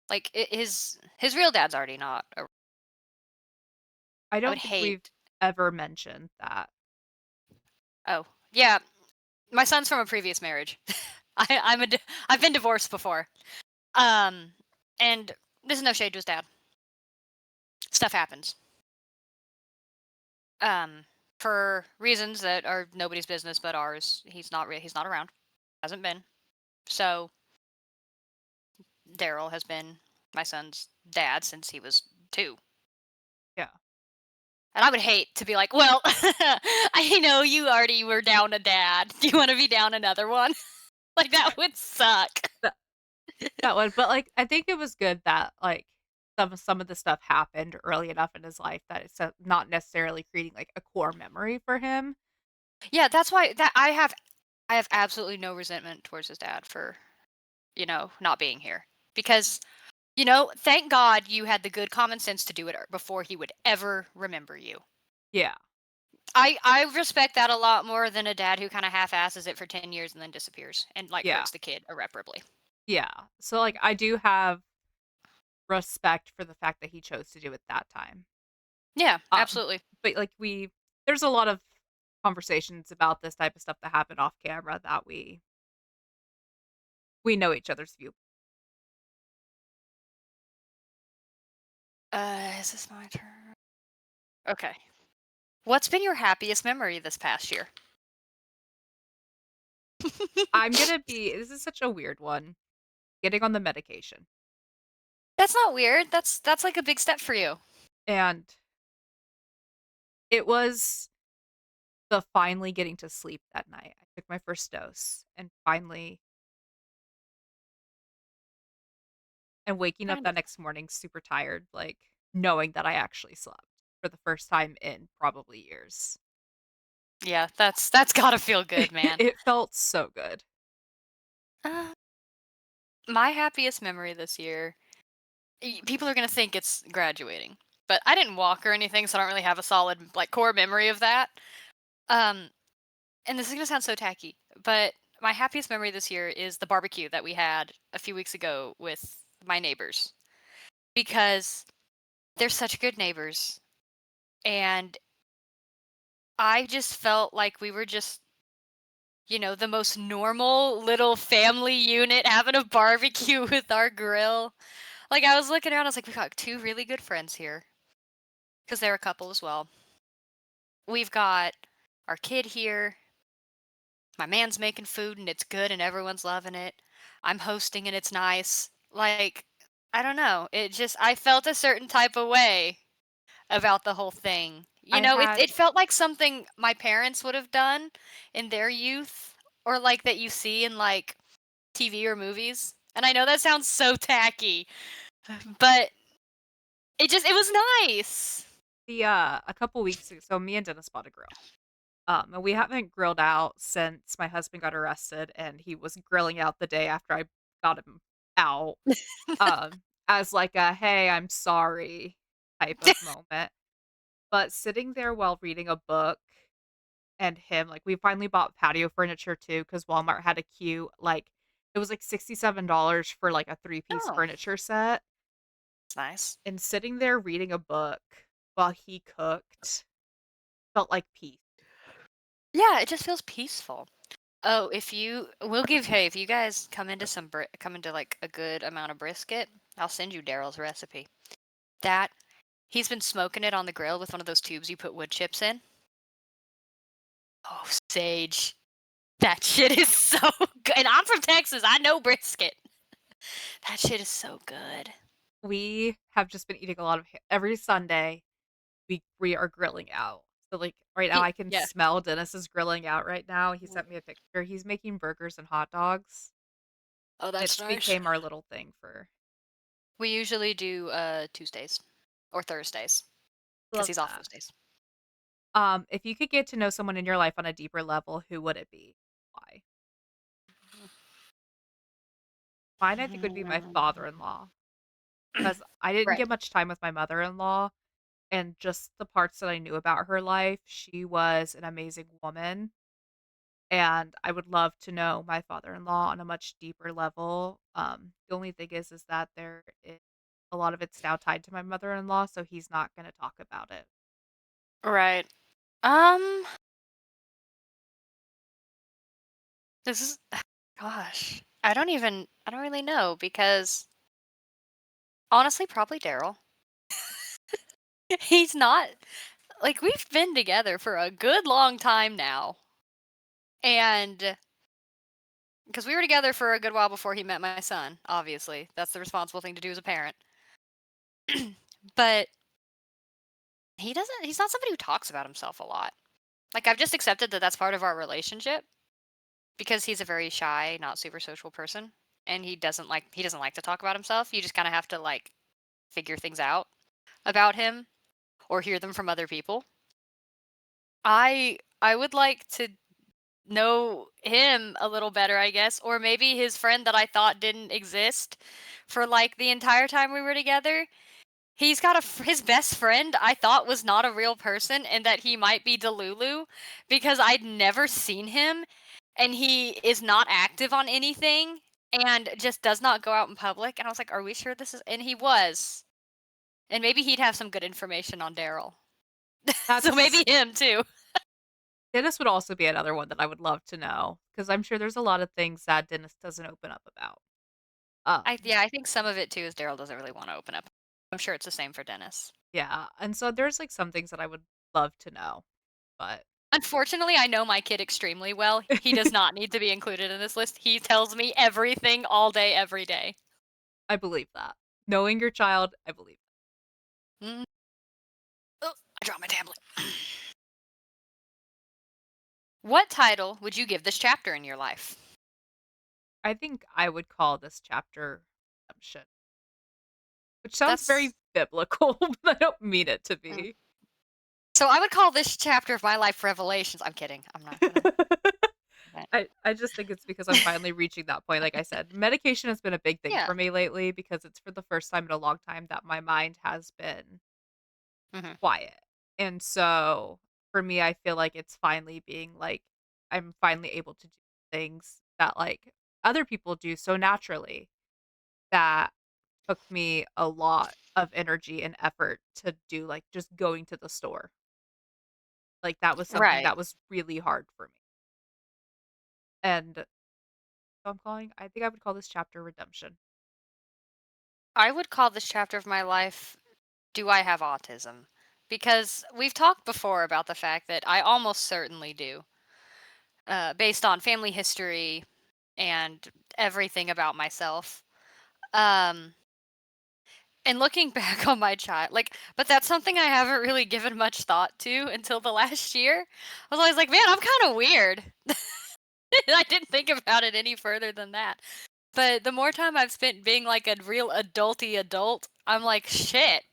Like his real dad's already not. I I would don't think we've hate. ever mentioned that. Oh yeah, my son's from a previous marriage. I've been divorced before. Um, and this is no shade to his dad. Stuff happens. Um, for reasons that are nobody's business but ours. He's not around. Hasn't been. So Daryl has been my son's dad since he was 2. Yeah. And I would hate to be like, "Well, I know you already were down a dad. Do you wanna be down another one?" Like, that would suck. That that one, but, like, I think it was good that, like, some of the stuff happened early enough in his life that it's, not necessarily creating, like, a core memory for him. Yeah, that's why that I have absolutely no resentment towards his dad for, not being here. Because, thank God you had the good common sense to do it before he would ever remember you. Yeah. I respect that a lot more than a dad who kinda half-asses it for 10 years and then disappears and, like, Yeah. hurts the kid irreparably. Yeah. So, like, I do have respect for the fact that he chose to do it that time. Yeah, Um, absolutely. but, like, there's a lot of conversations about this type of stuff that happen off camera that we know each other's view. Is this my turn? Okay. What's been your happiest memory this past year? I'm gonna be this is such a weird one, getting on the medication. That's not weird. That's like a big step for you. And it was the finally getting to sleep that night. I took my first dose and finally and waking up Kind that next morning super tired, like, knowing that I actually slept for the first time in probably years. Yeah, that's gotta feel good, man. It felt so good. Uh, my happiest memory this year, people are gonna think it's graduating, but I didn't walk or anything, so I don't really have a solid like core memory of that. Um, and this is gonna sound so tacky, but my happiest memory this year is the barbecue that we had a few weeks ago with my neighbors because they're such good neighbors, and I just felt like we were just the most normal little family unit having a barbecue with our grill. Like, I was looking around, I was like, "We got 2 really good friends here because 'cause they're a couple as well. We've got our kid here, my man's making food and it's good and everyone's loving it. I'm hosting and it's nice." Like, I don't know, I felt a certain type of way about the whole thing. I had It felt like something my parents would have done in their youth or, like, that you see in, like, TV or movies. And I know that sounds so tacky, but it was nice. a couple weeks ago so me and Dennis bought a grill. And we haven't grilled out since my husband got arrested, and he was grilling out the day after I got him out, as like a, "Hey, I'm sorry" type of moment. But sitting there while reading a book and him like, we finally bought patio furniture too because Walmart had a cute, like it was like $67 for, like, a three-piece Oh, furniture set, it's nice. and sitting there reading a book while he cooked felt like peace. Yeah, it just feels peaceful. Oh, if you guys come into like a good amount of brisket, I'll send you Daryl's recipe. That He's been smoking it on the grill with one of those tubes you put wood chips in. Oh, sage. That shit is so good. And I'm from Texas. I know brisket. That shit is so good. We have just been eating a lot of every Sunday, we are grilling out. So, like, right now I can Yeah. smell Dennis is grilling out right now. He sent me a picture. He's making burgers and hot dogs. Oh, that's It's nice. became our little thing for We usually do Tuesdays or Thursdays because love he's off that. those days. If you could get to know someone in your life on a deeper level, who would it be? Why? Mine, I think, would be my father-in-law, 'cause I didn't Right. get much time with my mother-in-law, and just the parts that I knew about her life, she was an amazing woman. And I would love to know my father-in-law on a much deeper level. The only thing is that a lot of it's now tied to my mother-in-law, so he's not gonna talk about it. Right. Um, this is gosh. I don't really know because honestly, probably Daryl. He's not like, we've been together for a good long time now, and because we were together for a good while before he met my son, obviously. That's the responsible thing to do as a parent. But he's not somebody who talks about himself a lot. Like, I've just accepted that that's part of our relationship because he's a very shy, not super social person, and he doesn't like to talk about himself. You just kinda have to, like, figure things out about him or hear them from other people. I would like to know him a little better, I guess, or maybe his friend that I thought didn't exist for, like, the entire time we were together. He's got his best friend I thought was not a real person and that he might be Delulu because I'd never seen him and he is not active on anything and just does not go out in public. And I was like, "Are we sure this is?" And he was. And maybe he'd have some good information on Daryl. So maybe That's him too. Dennis would also be another one that I would love to know because I'm sure there's a lot of things that Dennis doesn't open up about. Um, I think some of it too is Daryl doesn't really want to open up. I'm sure it's the same for Dennis. yeah, and so there's, like, some things that I would love to know, but Unfortunately, I know my kid extremely well. He does not need to be included in this list. He tells me everything all day, every day. I believe that. Knowing your child, I believe. Mm. Oh, I dropped my tablet. What title would you give this chapter in your life? I think I would call this chapter redemption, which sounds That's very biblical, but I don't mean it to mm. be. So I would call this chapter of my life Revelations. I'm kidding. I'm not gonna. But I just think it's because I'm finally reaching that point, like I said. Medication has been a big thing yeah. for me lately because it's for the first time in a long time that my mind has been Hmm. quiet. And so for me, I feel like it's finally being like I'm finally able to do things that like other people do so naturally that took me a lot of energy and effort to do, like just going to the store. Like that was something Right. that was really hard for me. And so I think I would call this chapter redemption. I would call this chapter of my life Do I Have Autism? Because we've talked before about the fact that I almost certainly do, based on family history and everything about myself. Um, and looking back on my child, like, but that's something I haven't really given much thought to until the last year. I was always like, man, I'm kind of weird. I didn't think about it any further than that. But the more time I've spent being like a real adulty adult, I'm like, shit,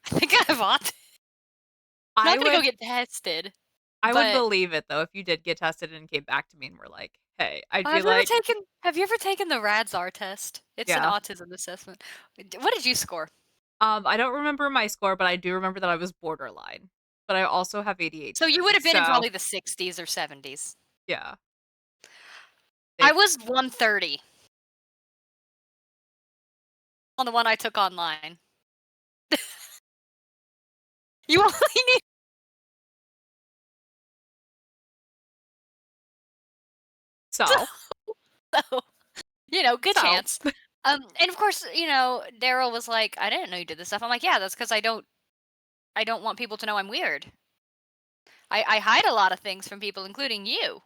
I think I have autism. I Not gonna go would get tested, I would but believe it though if you did get tested and came back to me and were like, "Hey," I'd be like, have you ever taken the RADSAR test? It's an "Yeah." autism assessment. What did you score? I don't remember my score, but I do remember that I was borderline. But I also have So you ADHD. would have been in So, probably the 60s or 70s. yeah. I It was 130 on the one I took online. You only need so so, good so chance. And of course, Daryl was like, "I didn't know you did this stuff." I'm like, "Yeah, that's because I don't want people to know I'm weird. I hide a lot of things from people, including you,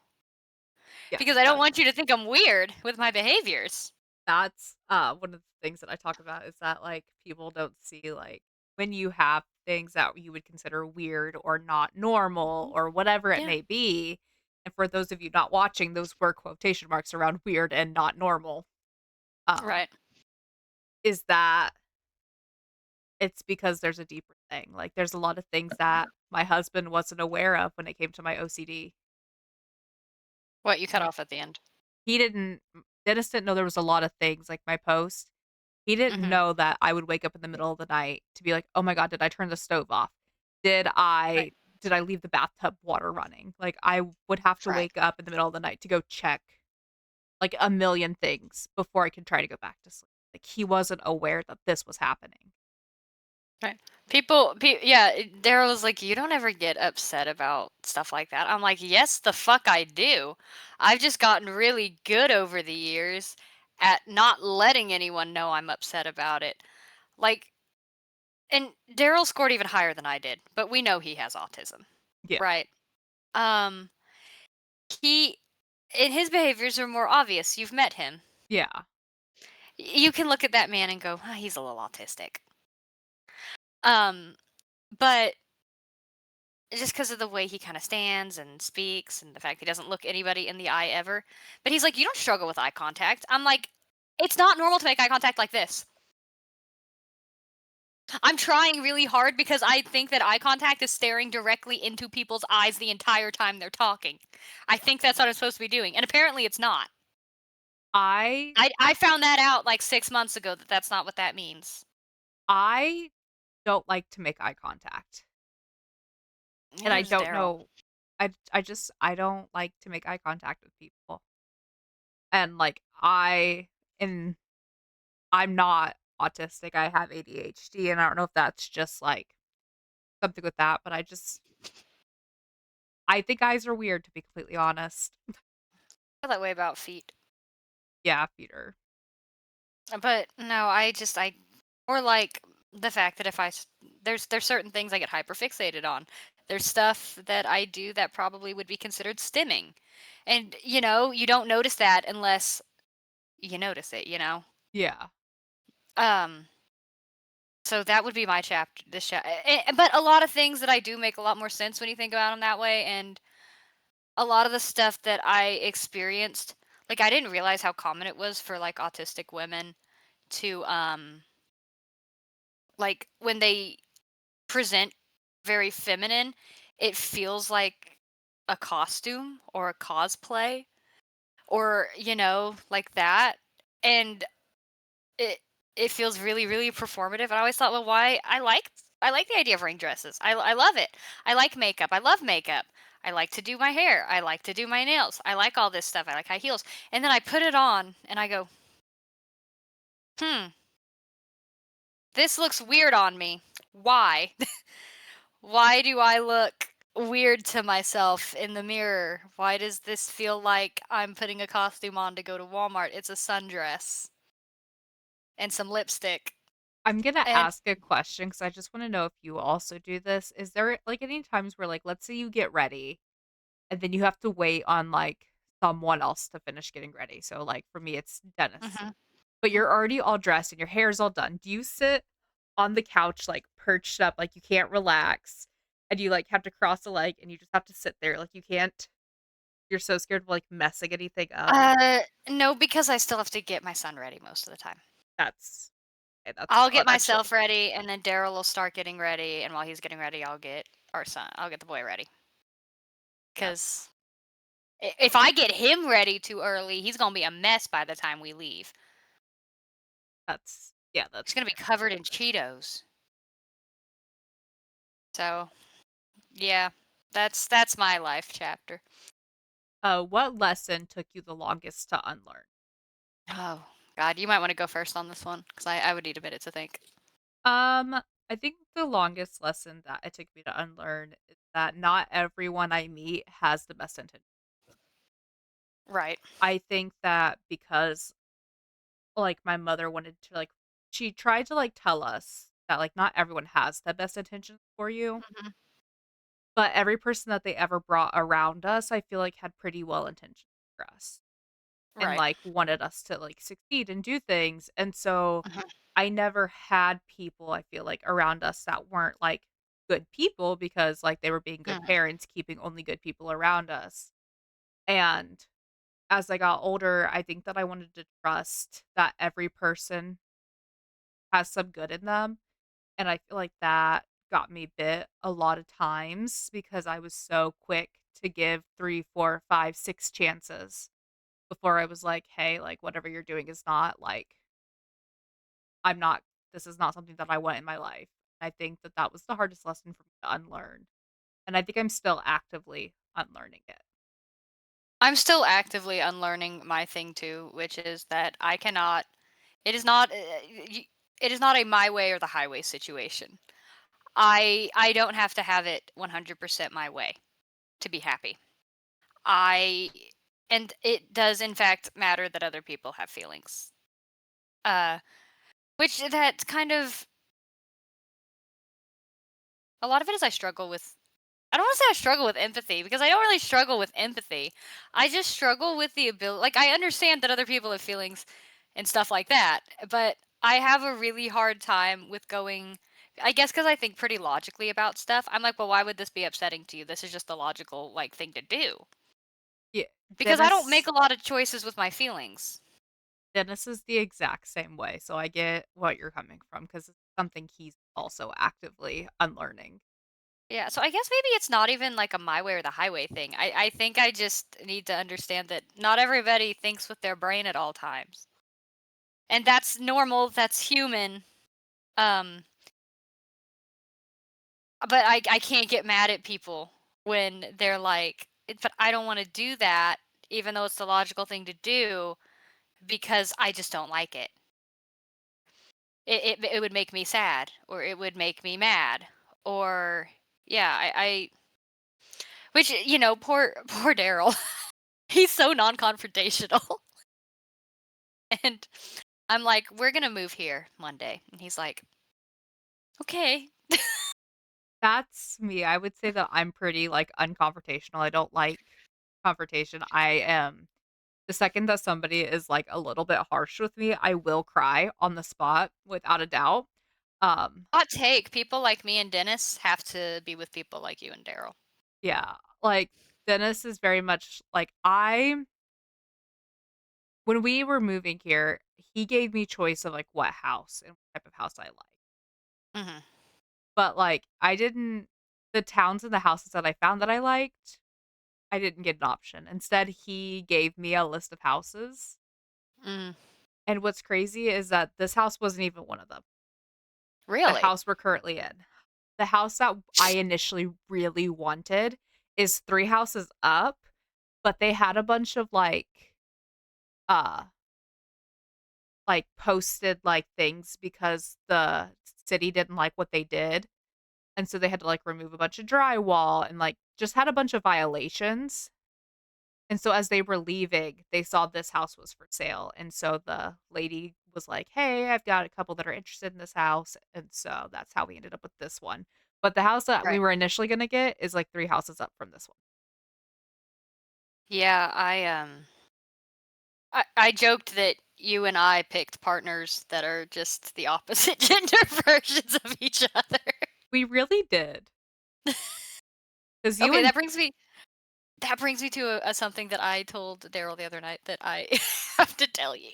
yes, because I don't want you to think I'm weird with my behaviors." that's, one of the things that I talk about is that, like, people don't see, like, when you have things that you would consider weird or not normal Mhm. or whatever it Yeah. may be, and for those of you not watching, those were quotation marks around weird and not normal, um, Right. is that it's because there's a deeper thing, like, there's a lot of things that my husband wasn't aware of when it came to my OCD. What, you cut Like, off at the end? he didn't Dennis didn't know there was a lot of things, like my post. He didn't Mhm. know that I would wake up in the middle of the night to be like, "Oh my god, did I turn the stove off? Did Right. I did I leave the bathtub water running?" Like, I would have to Right. wake up in the middle of the night to go check, like, a million things before I could try to go back to sleep. Like, he wasn't aware that this was happening. Right. Yeah, Daryl was like, "You don't ever get upset about stuff like that." I'm like, "Yes, the fuck I do. I've just gotten really good over the years at not letting anyone know I'm upset about it." Like, and Daryl scored even higher than I did, but we know he has autism, Yeah. right? Um, he and his behaviors are more obvious. You've met him. Yeah. You can look at that man and go, "Ah, he's a little autistic." Um, but just because of the way he kind of stands and speaks and the fact he doesn't look anybody in the eye ever. But he's like, "You don't struggle with eye contact." I'm like, "It's not normal to make eye contact like this." I'm trying really hard because I think that eye contact is staring directly into people's eyes the entire time they're talking. I think that's what I'm supposed to be doing, and apparently it's not. I I found that out like 6 months ago that that's not what that means. I don't like to make eye contact, and Neither I does don't Daryl. know I don't like to make eye contact with people, and, like, and I'm not autistic, I have ADHD, and I don't know if that's just, like, something with that, but I think eyes are weird, to be completely honest. I feel that way about feet. Yeah, Peter. But no, I or like the fact that if there's certain things I get hyper fixated on. There's stuff that I do that probably would be considered stimming. And you don't notice that unless you notice it. Yeah, Um so that would be my chapter this but a lot of things that I do make a lot more sense when you think about them that way, and a lot of the stuff that I experienced, like I didn't realize how common it was for like autistic women to like when they present very feminine, it feels like a costume or a cosplay or, like that. And it it feels really, really performative. And I always thought, well, why I like the idea of ring dresses. I love it. I like makeup. I love makeup. I like to do my hair. I like to do my nails. I like all this stuff. I like high heels. And then I put it on and I go, this looks weird on me. Why? Why do I look weird to myself in the mirror? Why does this feel like I'm putting a costume on to go to Walmart? It's a sundress and some lipstick. I'm gonna And ask a question because I just wanna know if you also do this. Is there, like, any times where, like, let's say you get ready, and then you have to wait on, like, someone else to finish getting ready? So, like, for me, it's Dennis. mhm, But mhm. you're already all dressed and your hair's all done. Do you sit on the couch, like, perched up, like, you can't relax, and you, like, have to cross a leg, and you just have to sit there, like, you can't you're so scared of, like, messing anything up? No, because I still have to get my son ready most of the time. That's that's I'll get solid, actually. myself ready, and then Daryl will start getting ready, and while he's getting ready, I'll get the boy ready. Yeah, Because if I get him ready too early, he's gonna be a mess by the time we leave. that's He's gonna be fair. covered in Cheetos. So yeah, that's my life chapter. What lesson took you the longest to unlearn? Oh God, you might want to go first on this one because I would need a minute to think. Um, I think the longest lesson that it took me to unlearn is that not everyone I meet has the best intention. Right. I think that because, like, my mother wanted to, like she tried to, like, tell us that, like, not everyone has the best intentions for you, Mhm. but every person that they ever brought around us, I feel like had pretty well intentions for us and, Right. like, wanted us to, like, succeed and do things, and so Mhm. I never had people, I feel like, around us that weren't, like, good people because, like, they were being good Mhm. parents, keeping only good people around us, and as I got older, I think that I wanted to trust that every person has some good in them, and I feel like that got me bit a lot of times because I was so quick to give 3, 4, 5, 6 chances before I was like, "Hey, like, whatever you're doing is not, like I'm not this is not something that I want in my life." I think that that was the hardest lesson for me to unlearn, and I think I'm still actively unlearning it. I'm still actively unlearning my thing too, which is that I cannot. It is not. It is not a my way or the highway situation. I don't have to have it 100% my way to be happy. I and it does in fact matter that other people have feelings. Uh which that kind of A lot of it is I don't wanna say I struggle with empathy because I don't really struggle with empathy. I just struggle with the ability. Like, I understand that other people have feelings and stuff like that, but I have a really hard time with going. I guess because I think pretty logically about stuff. I'm like, "Well, why would this be upsetting to you? This is just the logical, like, thing to do." Yeah, Because I don't make Dennis a lot of choices with my feelings. Dennis is the exact same way, so I get what you're coming from because it's something he's also actively unlearning. Yeah, so I guess maybe it's not even like a my way or the highway thing. I think I just need to understand that not everybody thinks with their brain at all times. And that's normal, that's human. Um, but I can't get mad at people when they're like, But I don't want to do that, even though it's the logical thing to do, because I just don't like it. It would make me sad, or it would make me mad, or yeah, which poor Daryl. He's so non-confrontational. And I'm like, "We're gonna move here Monday." And he's like, "Okay." That's me. I would say that I'm pretty, like, unconfrontational. I don't like confrontation. I am the second that somebody is, like, a little bit harsh with me, I will cry on the spot without a doubt. Um, Hot take, people like me and Dennis have to be with people like you and Daryl. yeah, like, Dennis is very much like, I when we were moving here, he gave me choice of, like, what house and what type of house I like. Mhm. But, like, I didn't the towns and the houses that I found that I liked, I didn't get an option. Instead, he gave me a list of houses, Mm. and what's crazy is that this house wasn't even one of them. The Really? house we're currently in. The house that I initially really wanted is 3 houses up, but they had a bunch of, uh, posted, things because the city didn't like what they did, and so they had to, remove a bunch of drywall and, just had a bunch of violations. And so as they were leaving, they saw this house was for sale, and so the lady was like, "Hey, I've got a couple that are interested in this house," and so that's how we ended up with this one. But the house that we Right. were initially gonna get is, 3 houses up from this one. Yeah, I joked that you and I picked partners that are just the opposite gender versions of each other. We really did, because you Okay, and that brings me to a something that I told Daryl the other night that I have to tell you.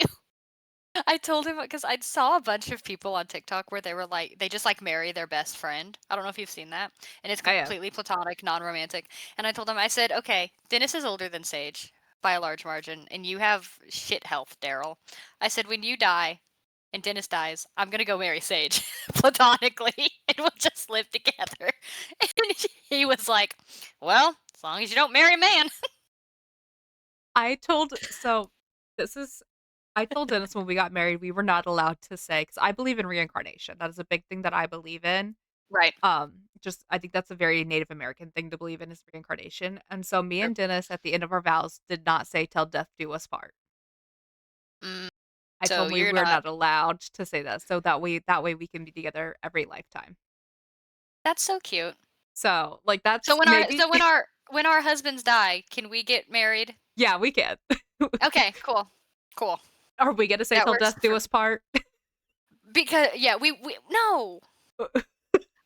I told him because I saw a bunch of people on TikTok where they were like, they just like marry their best friend. I don't know if you've seen that. And it's I have. completely platonic, non romantic. And I told him, I said, okay, Dennis is older than Sage by a large margin, and you have shit health, Daryl. I said, when you die and Dennis dies, I'm going to go marry Sage platonically, and we'll just live together. And he was like, well, as long as you don't marry a man. I told so this is I told Dennis when we got married, we were not allowed to say because I believe in reincarnation. That is a big thing that I believe in. Right. Just I think that's a very Native American thing to believe in is reincarnation, and so me True. and Dennis at the end of our vows did not say "till death do us part." Mm, I so told we you're we're not. not allowed to say that, so that way we can be together every lifetime. That's so cute. So, So that's when our maybe so when our when our husbands die, can we get married? yeah, we can. Okay, cool. Cool. Are we gonna say That "till works death do for us part"? because yeah, we no.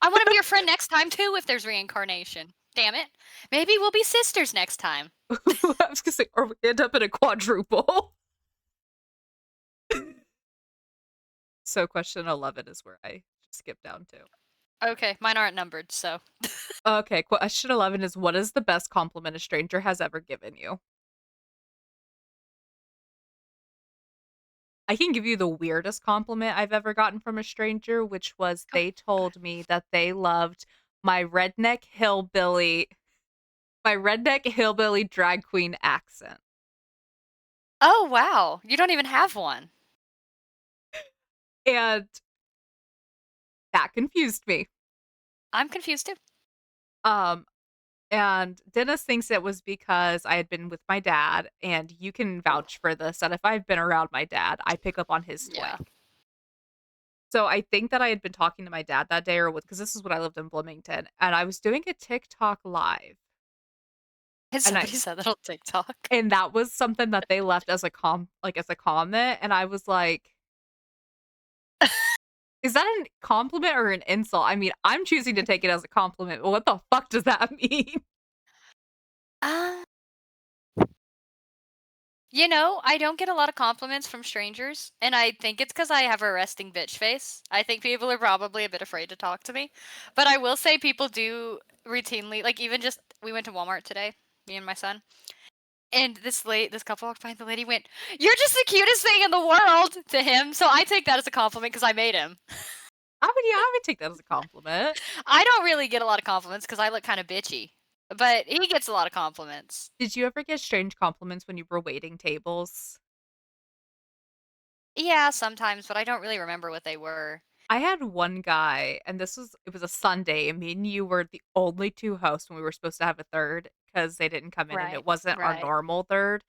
I want to be your friend next time too if there's reincarnation. Damn it. Maybe we'll be sisters next time. I was gonna say, or we end up in a quadruple. So question 11 is where I skip down to. Okay, mine aren't numbered, so Okay, question 11 is what is the best compliment a stranger has ever given you? I can give you the weirdest compliment I've ever gotten from a stranger, which was go they go ahead. told me that they loved my redneck hillbilly my redneck hillbilly drag queen accent, Oh, wow. You don't even have one. and that confused me. I'm confused too. Um, and Dennis thinks it was because I had been with my dad, and you can vouch for this, that if I've been around my dad, I pick up on his Yeah. twang. So I think that I had been talking to my dad that day or because this is when I lived in Bloomington, and I was doing a TikTok live, And and somebody said that on TikTok. that was something that they left as a as a comment, and I was like, "Is that a compliment or an insult?" I mean, I'm choosing to take it as a compliment, but what the fuck does that mean? Uh, I don't get a lot of compliments from strangers, and I think it's because I have a resting bitch face. I think people are probably a bit afraid to talk to me. But I will say people do routinely, like even just we went to Walmart today, me and my son. And this couple walked by and the lady went, "You're just the cutest thing in the world" to him. So I take that as a compliment because I made him. Yeah, I would take that as a compliment. I don't really get a lot of compliments because I look kind of bitchy. But he gets a lot of compliments. Did you ever get strange compliments when you were waiting tables? Yeah, sometimes, but I don't really remember what they were. I had one guy, and it was a Sunday, and me and you were the only 2 hosts when we were supposed to have a third because they didn't come in and it Right, wasn't our right. normal third,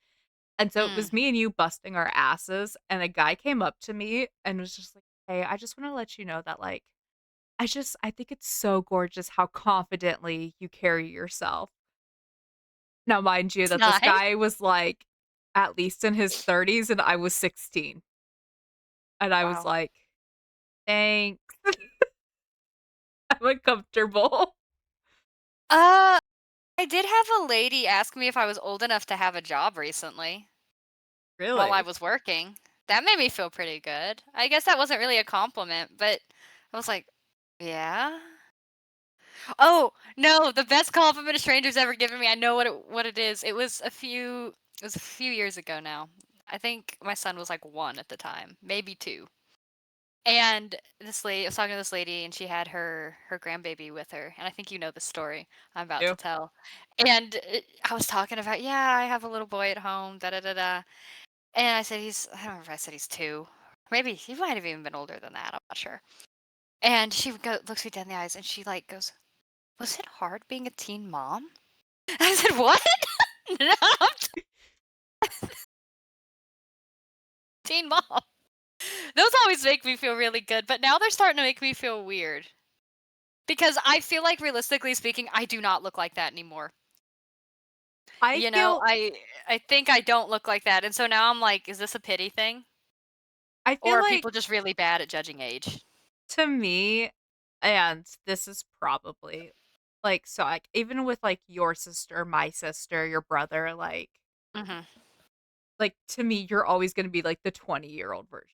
and so it Mm. was me and you busting our asses, and a guy came up to me and was just like, "Hey, I just wanna let you know that, like, I think it's so gorgeous how confidently you carry yourself." Now, mind you It's that this nice. guy was, like, at least in his 30s and I was 16, and I was Wow. like, "Thanks." I'm uncomfortable. Uh, I did have a lady ask me if I was old enough to have a job recently while I Really? was working. That made me feel pretty good. I guess that wasn't really a compliment, but I was like, "Yeah?" Oh, no, the best compliment a stranger's ever given me, I know what it is. It was a few years ago now. I think my son was, like, 1 at the time, maybe 2. And I was talking to this lady, and she had her grandbaby with her, and I think you know the story I'm about to You? tell. And, I was talking about, "Yeah, I have a little boy at home, da da da da." And I don't remember if I said he's 2. Maybe he might have even been older than that, I'm not sure. And she looks me dead in the eyes, and she, like, goes, "Was it hard being a teen mom?" I said, "What?" "No, I'm teen mom." Those always make me feel really good, but now they're starting to make me feel weird. Because I feel like realistically speaking, I do not look like that anymore. I You know, feel I think I don't look like that, and so now I'm like, is this a pity thing? I Or feel are like people just really bad at judging age? to me, and this is probably like, so, like, even with, like, your sister, my sister, your brother, Mhm. to me, you're always gonna be, like, the 20-year-old version.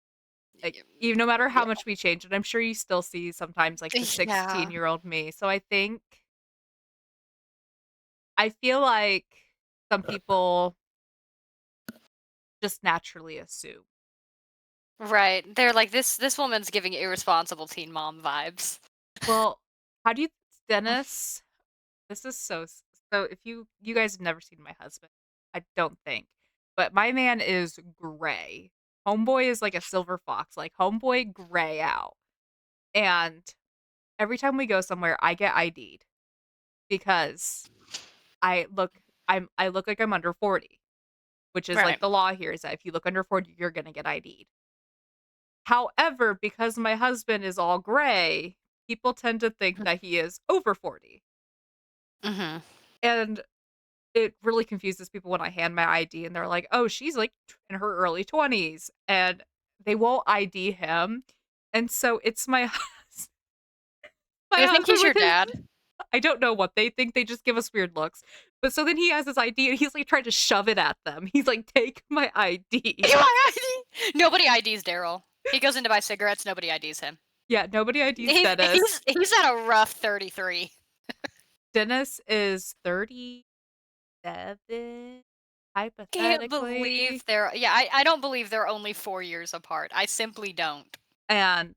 Like, Y even no matter how yeah. much we change, and I'm sure you still see sometimes, like, the Yeah. sixteen-year-old me. So I feel like some people just naturally assume. Right. They're like, "This woman's giving irresponsible teen mom vibes." Well, how do you Dennis this is so if you guys have never seen my husband, I don't think, but my man is gray. Homeboy is like a silver fox, like, homeboy gray out, and every time we go somewhere, I get ID'd because I look like I'm under 40, which is, like, Right. the law here is that if you look under 40, you're gonna get ID'd. However, because my husband is all gray, people tend to think that he is over 40, Mhm. and it really confuses people when I hand my ID and they're like, "Oh, she's, like, in her early 20s," and they won't ID him, and so it's my Do you think husband he's your with his dad? I don't know what they think, they just give us weird looks, but so then he has his ID and he's, like, trying to shove it at them. He's like, "Take my ID." You want ID? Nobody IDs Daryl. He goes in to buy cigarettes, nobody IDs him. Yeah, nobody IDs He's Dennis. he's he's at a rough 33. Dennis is 37, Can't believe hypothetically, I don't believe they're only 4 years apart. I simply don't. and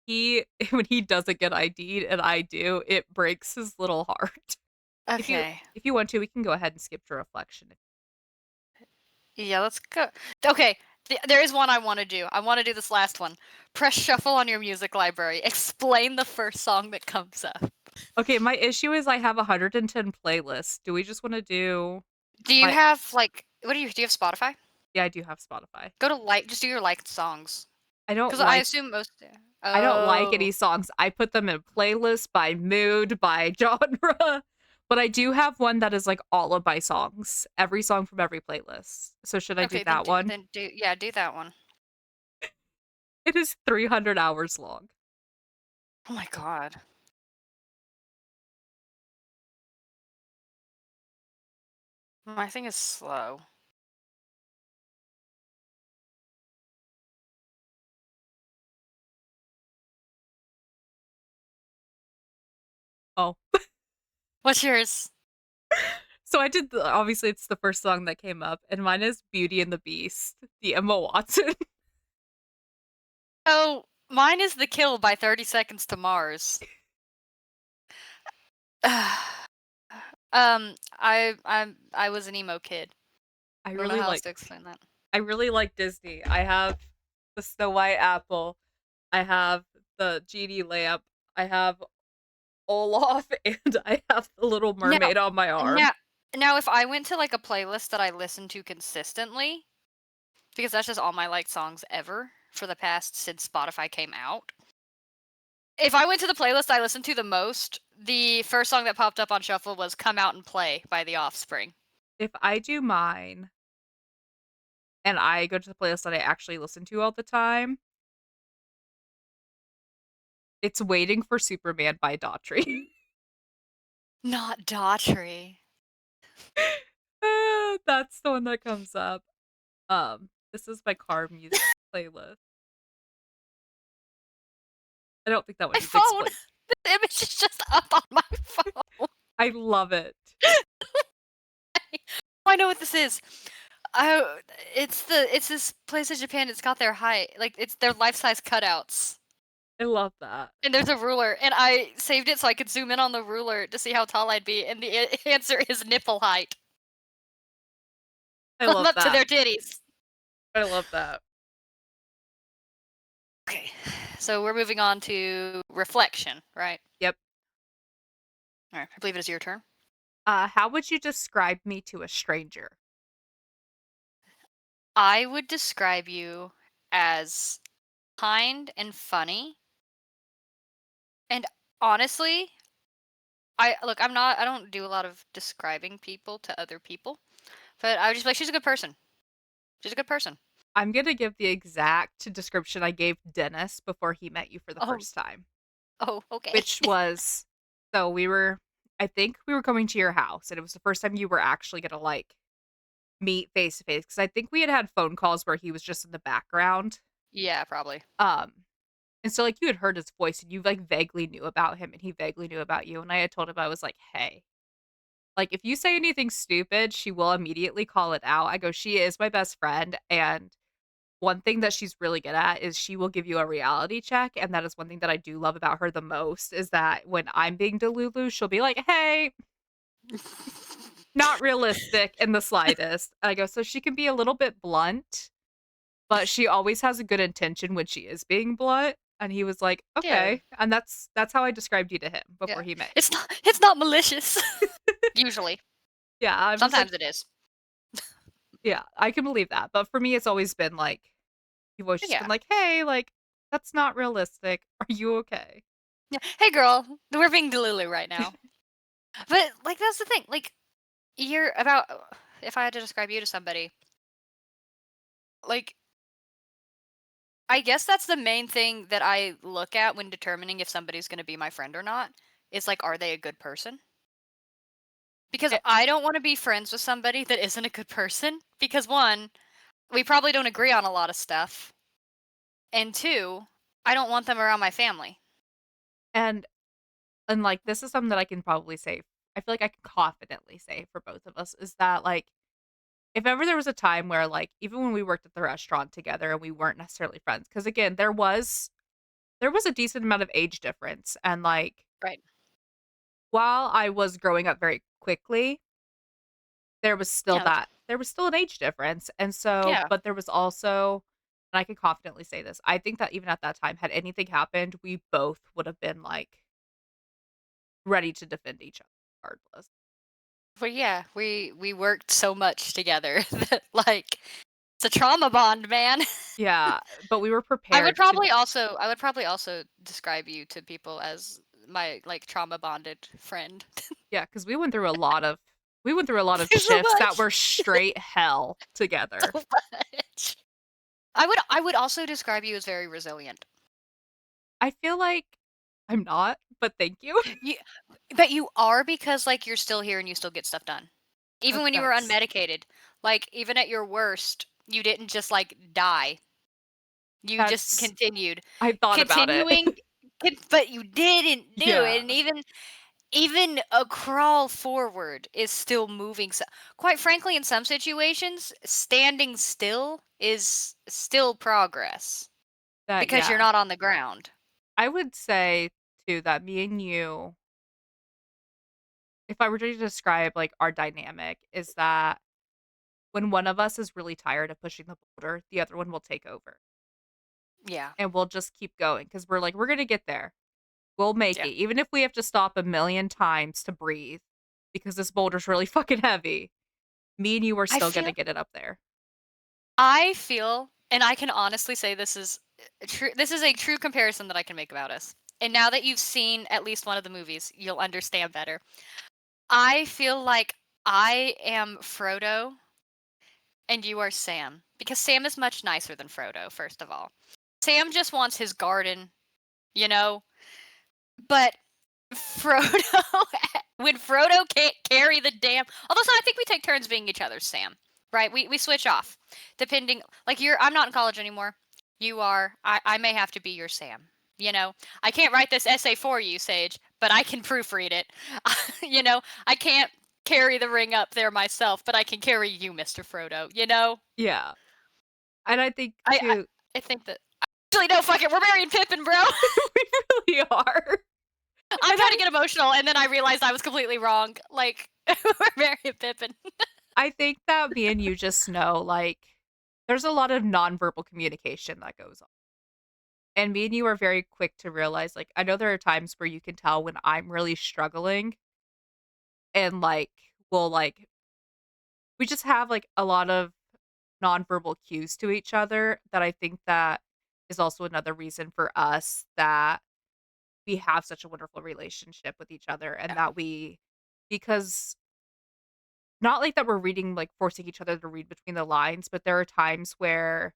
he when he doesn't get ID'd and I do, it breaks his little heart. If you Okay. if you want to, we can go ahead and skip to reflection. Yeah, let's go. Okay, there is one I wanna do. I wanna do this last one. Press shuffle on your music library. Explain the first song that comes up. Okay, my issue is I have 110 playlists. Do we just wanna do Do you my have, like do you have Spotify? Yeah, I do have Spotify. Go to just do your liked songs. I don't Because I like assume most. I don't like Oh, any songs. I put them in playlists by mood, by genre, but I do have one that is, like, all of my songs, every song from every playlist. So should I do okay, that one? then do yeah, do that one. It is 300 hours long. Oh my god. My thing is slow. Oh. What's yours? So I did the obviously, it's the first song that came up, and mine is Beauty and the Beast, the Emma Watson. Oh, mine is The Kill by 30 Seconds to Mars. I was an emo kid. I I don't know really how else like to explain that. I really like Disney. I have the Snow White apple, I have the genie lamp, I have Olaf, and I have the Little Now Mermaid on my arm. now now if I went to, like, a playlist that I listen to consistently, because that's just all my liked songs ever for the past since Spotify came out. If I went to the playlist I listened to the most, the first song that popped up on shuffle was "Come Out and Play" by The Offspring. If I do mine and I go to the playlist that I actually listen to all the time, it's Waiting for Superman by Daughtry. Not Daughtry. That's the one that comes up. This is my car music playlist. I don't think that one My needs phone! explain. The image is just up on my phone. I love it. I know what this is. Oh, it's this place in Japan, it's got their height, like, it's their life-size cutouts. I love that. And there's a ruler, and I saved it so I could zoom in on the ruler to see how tall I'd be, and the answer is nipple height. I I'm love up to that. their titties. I love that. Okay, so we're moving on to reflection, right? Yep. All right, I believe it is your turn. How would you describe me to a stranger? I would describe you as kind and funny, and honestly, I don't do a lot of describing people to other people, but I would just be like, she's a good person. She's a good person. I'm gonna give the exact description I gave Dennis before he met you for the Oh, first time, oh, okay. which was so I think we were coming to your house, and it was the first time you were actually gonna like meet face to face because I think we had had phone calls where he was just in the background. Yeah, probably. Um, and so like you had heard his voice and you like vaguely knew about him and he vaguely knew about you. And I had told him I was like, hey, like if you say anything stupid, she will immediately call it out. I go, she is my best friend, and one thing that she's really good at is she will give you a reality check, and that is one thing that I do love about her the most is that when I'm being delulu, she'll be like, "Hey, not realistic in the slightest." And I go, "So she can be a little bit blunt, but she always has a good intention when she is being blunt." And he was like, Yeah, "Okay." And that's how I described you to him before yeah. he met It's not malicious. Usually. you. Yeah, I'm just like, Sometimes it is. yeah, I can believe that. But for me, it's always been like, you've always just been Yeah. like, "Hey, like, that's not realistic. Are you okay?" Yeah. Hey girl, we're being Delulu right now. But like that's the thing. Like you're about if I had to describe you to somebody, like I guess that's the main thing that I look at when determining if somebody's going to be my friend or not. Is like, are they a good person? Because Eh, I don't want to be friends with somebody that isn't a good person. Because one, we probably don't agree on a lot of stuff. And two, I don't want them around my family. and like, this is something that I can probably say I feel like I can confidently say for both of us is that, like, if ever there was a time where, like, even when we worked at the restaurant together and we weren't necessarily friends, because again, there was a decent amount of age difference, and, like, Right. while I was growing up very quickly, Yeah. there was still an age difference, and so Yeah. but there was also and I can confidently say this, I think that even at that time, had anything happened, we both would have been, like, ready to defend each other regardless. But yeah, we worked so much together that like It's a trauma bond, man. Yeah, but we were prepared to. I would probably also describe you to people as my, like, trauma bonded friend. Yeah, because we went through a lot of So shifts that much. were straight hell together. So much. I would also describe you as very resilient. I feel like I'm not, but thank you. You but you are because, like, you're still here and you still get stuff done. Even when you were That's unmedicated, like, even at your worst, you didn't just, like, die. You just that's continued. I thought about it. Continuing but you didn't do it, Yeah, and even a crawl forward is still moving. So, quite frankly, in some situations, standing still is still progress that because you're yeah. not on the ground. I would say too that me and you, if I were to describe, like, our dynamic, is that when one of us is really tired of pushing the boulder, the other one will take over, Yeah. and we'll just keep going because 'cause we're like, "We're gonna get there. We'll make Yeah. it, even if we have to stop a million times to breathe because this boulder's really fucking heavy. Me and you are I still gonna feel get it up there." I feel and I can honestly say this is a true comparison that I can make about us. And now that you've seen at least one of the movies, you'll understand better. I feel like I am Frodo and you are Sam because Sam is much nicer than Frodo, first of all. Sam just wants his garden, you know, but Frodo when Frodo can't carry the damn although so I think we take turns being each other's Sam. Right? We switch off. Depending like I'm not in college anymore. You are. I may have to be your Sam. You know, I can't write this essay for you, Sage, but I can proofread it. You know, I can't carry the ring up there myself, but I can carry you, Mr. Frodo, you know? Yeah, and I think I I, too I think that actually no, fuck it, we're marrying Pippin, bro. we really are, I'm and trying to get emotional, and then I realized I was completely wrong. Like, we're marrying Pippin. I think that me and you just know, like, there's a lot of nonverbal communication that goes on, and me and you are very quick to realize, like, I know there are times where you can tell when I'm really struggling and, like, we'll, like we just have, like, a lot of nonverbal cues to each other that I think that is also another reason for us that we have such a wonderful relationship with each other and Yeah. that because not like that we're reading like forcing each other to read between the lines, but there are times where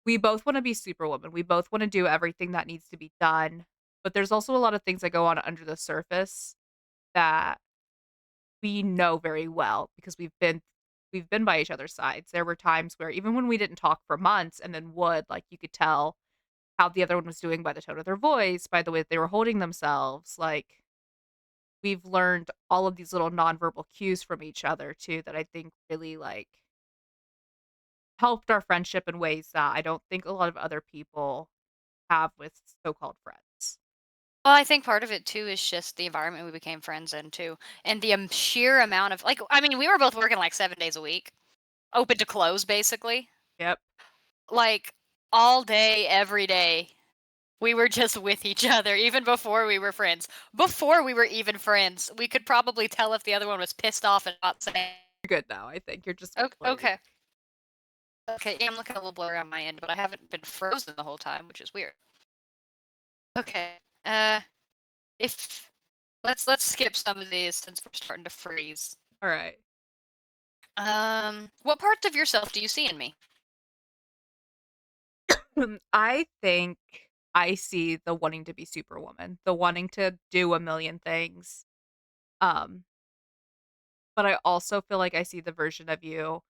we both want to be superwoman. We both want to do everything that needs to be done, but there's also a lot of things that go on under the surface that we know very well because we've been by each other's sides. There were times where even when we didn't talk for months and then would, like, you could tell how the other one was doing by the tone of their voice, by the way that they were holding themselves. Like, we've learned all of these little nonverbal cues from each other too that I think really, like, helped our friendship in ways that I don't think a lot of other people have with so-called friends. Well, I think part of it too is just the environment we became friends in too, and the sheer amount of like, I mean, we were both working like 7 days a week, open to close, basically, Yep. like all day, every day. We were just with each other, even before we were friends. Before we were even friends, we could probably tell if the other one was pissed off and not saying. You're good now, I think. You're just blurry. Okay, okay, yeah, I'm looking a little blurry on my end, but I haven't been frozen the whole time, which is weird. Okay, uh, if let's skip some of these since we're starting to freeze. All right. What parts of yourself do you see in me? I think I see the wanting to be superwoman, the wanting to do a million things. Um, but I also feel like I see the version of you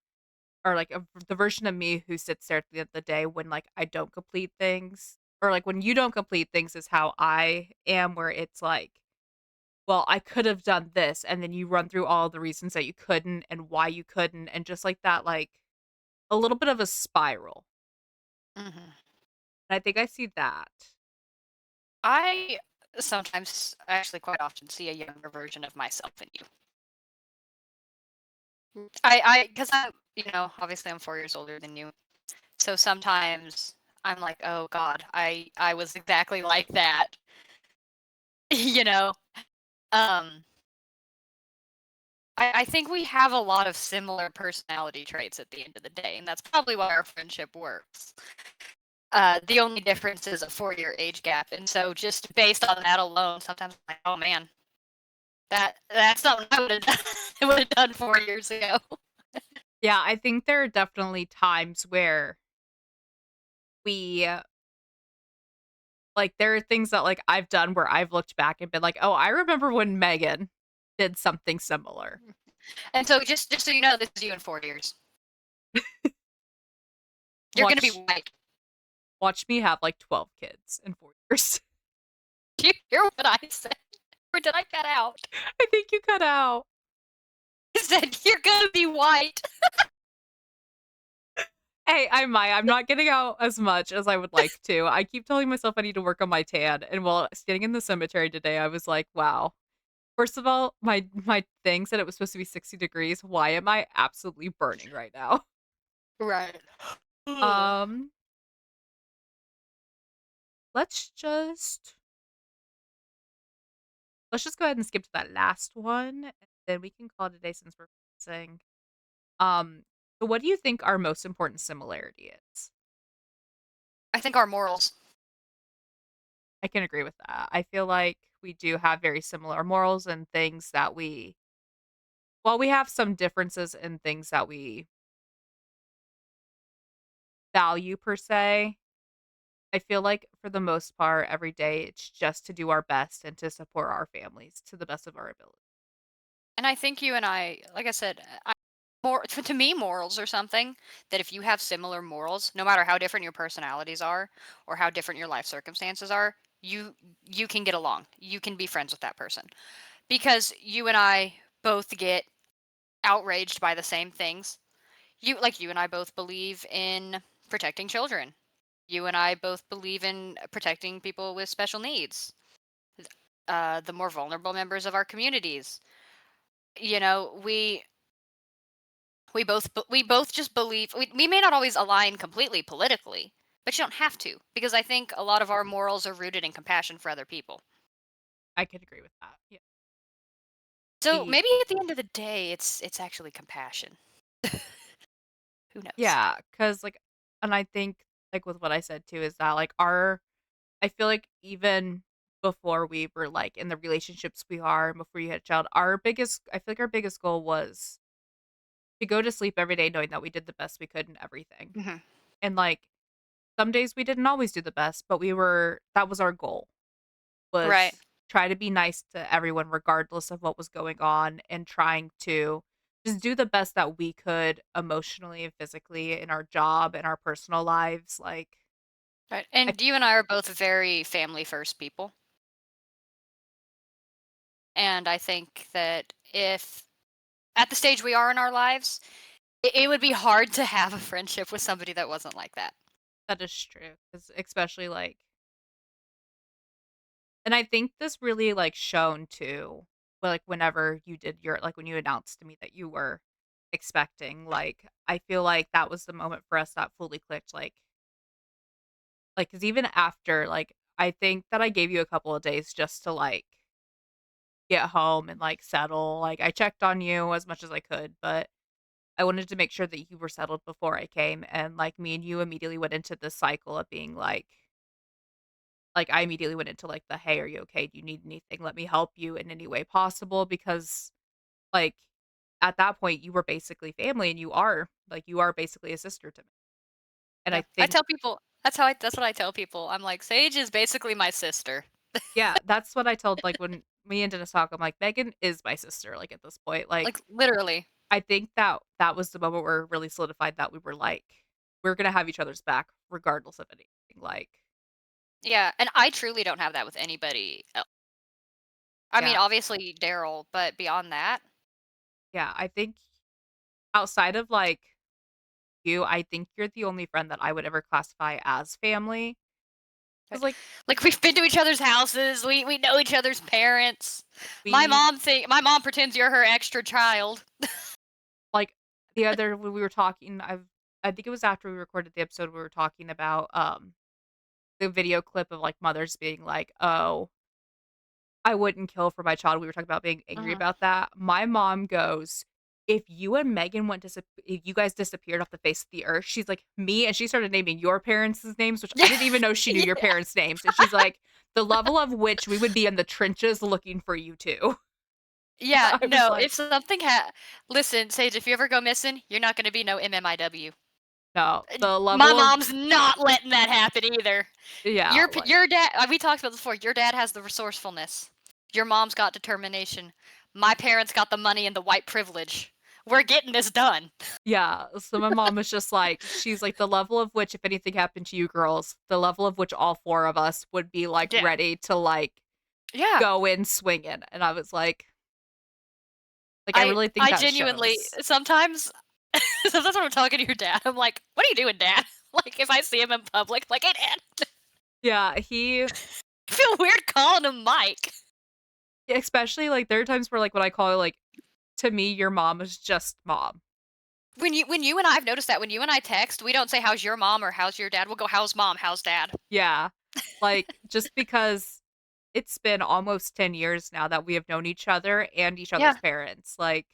or like the version of me who sits there at the end of the day when like I don't complete things or like when you don't complete things is how I am where it's like, well, I could have done this and then you run through all the reasons that you couldn't and why you couldn't and just like that like a little bit of a spiral. Mhm. And I think I see that. I sometimes, actually quite often, see a younger version of myself in you. Because obviously I'm 4 years older than you. So sometimes I'm like, oh God, I was exactly like that. you know? Um, I think we have a lot of similar personality traits at the end of the day, and that's probably why our friendship works. The only difference is a 4-year age gap, and so just based on that alone, sometimes I'm like, oh man, that's something I would have done, would have done 4 years ago. Yeah, I think there are definitely times where we like, there are things that, like, I've done where I've looked back and been like, "Oh, I remember when Megan did something similar." And so just so you know, this is you in 4 years. You're gonna be Watch white. watch me have, like, 12 kids in 4 years. Do you hear what I said? Or did I cut out? I think you cut out. I said you're gonna be white. Hey, I might. I'm not getting out as much as I would like to. I keep telling myself I need to work on my tan, and while standing in the cemetery today, I was like, "Wow." First of all, my thing said it was supposed to be 60 degrees. Why am I absolutely burning right now? Right. Um, let's just let's just go ahead and skip to that last one, and then we can call it a day since we're saying. Um, so what do you think our most important similarity is? I think our morals. I can agree with that. I feel like we do have very similar morals and things that we while we have some differences in things that we value per se, I feel like for the most part every day it's just to do our best and to support our families to the best of our ability. And I think you and I, like I said, more to me, morals are something that if you have similar morals, no matter how different your personalities are or how different your life circumstances are, you can get along. You can be friends with that person because you and I both get outraged by the same things. You and I both believe in protecting children. You and I both believe in protecting people with special needs, the more vulnerable members of our communities. You know, we both just believe we may not always align completely politically, but you don't have to because I think a lot of our morals are rooted in compassion for other people. I could agree with that. Yeah. So The maybe at the end of the day, it's actually compassion. Who knows? yeah, cuz like and I think like with what I said too is that like our I feel like even before we were like in the relationships we are and before you had a child, our biggest I feel like our biggest goal was to go to sleep every day knowing that we did the best we could in everything. Hmm. And like some days we didn't always do the best, but we were that was our goal Right. was try to be nice to everyone regardless of what was going on and trying to just do the best that we could emotionally and physically in our job and our personal lives. Like Right. I And you and I are both very family first people. And I think that if at the stage we are in our lives, it would be hard to have a friendship with somebody that wasn't like that. that is true. 'Cause especially like and I think this really like shown too like whenever you did your like when you announced to me that you were expecting, like I feel like that was the moment for us that fully clicked because even after, like, I think that I gave you a couple of days just to, like, get home and, like, settle, like, I checked on you as much as I could, but I wanted to make sure that you were settled before I came, and, like, me and you immediately went into this cycle of being I immediately went into, like, the, "Hey, are you okay? Do you need anything? Let me help you in any way possible," because, like, at that point, you were basically family, and you are basically a sister to me, and Yeah. I I think tell people that's what I tell people. I'm like, Sage is basically my sister. yeah, that's what I told like, when me and Dennis talk, I'm like, "Megan is my sister," like, at this point, like, Like literally. I think that that was the moment where it really solidified that we were like, "We're gonna have each other's back regardless of anything," like Yeah, and I truly don't have that with anybody else. I mean, yeah, obviously Daryl, but beyond that, yeah, I think outside of, like, you, I think you're the only friend that I would ever classify as family. Cause right? like, Like we've been to each other's houses. We know each other's parents. we My mom pretends you're her extra child. like, the other when we were talking, I think it was after we recorded the episode, we were talking about, the video clip of, like, mothers being like, "Oh" I wouldn't kill for my child. We were talking about being angry Mhm. about that. My mom goes, "If you and Megan if you guys disappeared off the face of the earth," she's like, "Me," and she started naming your parents' names, which I Yeah. didn't even know she knew your Yeah. parents' names, and she's like, "The level of which we would be in the trenches looking for you 2." Yeah, I was no, like, if something listen, Sage, if you ever go missing, you're not gonna be no MMIW. "No, the My level of." mom's not letting that happen either. Yeah, like, Your dad we talked about this before, your dad has the resourcefulness. Your mom's got determination. My parents got the money and the white privilege. We're getting this done. yeah, so my mom was just like she's like, "The level of which if anything happened to you girls, the level of which all 4 of us would be, like, Yeah. ready to, like, Yeah. go in swinging," and I was like, I really think I that genuinely shows. sometimes sometimes when I'm talking to your dad, I'm like, "What are you doing, dad?" Like, if I see him in public, like, "Hey, dad." Yeah, he I feel weird calling him Mike. especially, like, there are times where, like, when I call her, like, to me, your mom is just mom. When you and I've noticed that when you and I text, we don't say, "How's your mom?" or "How's your dad?" We'll go, "How's mom? How's dad?" Yeah. Like, just because it's been almost 10 years now that we have known each other and each other's Yeah. parents, like,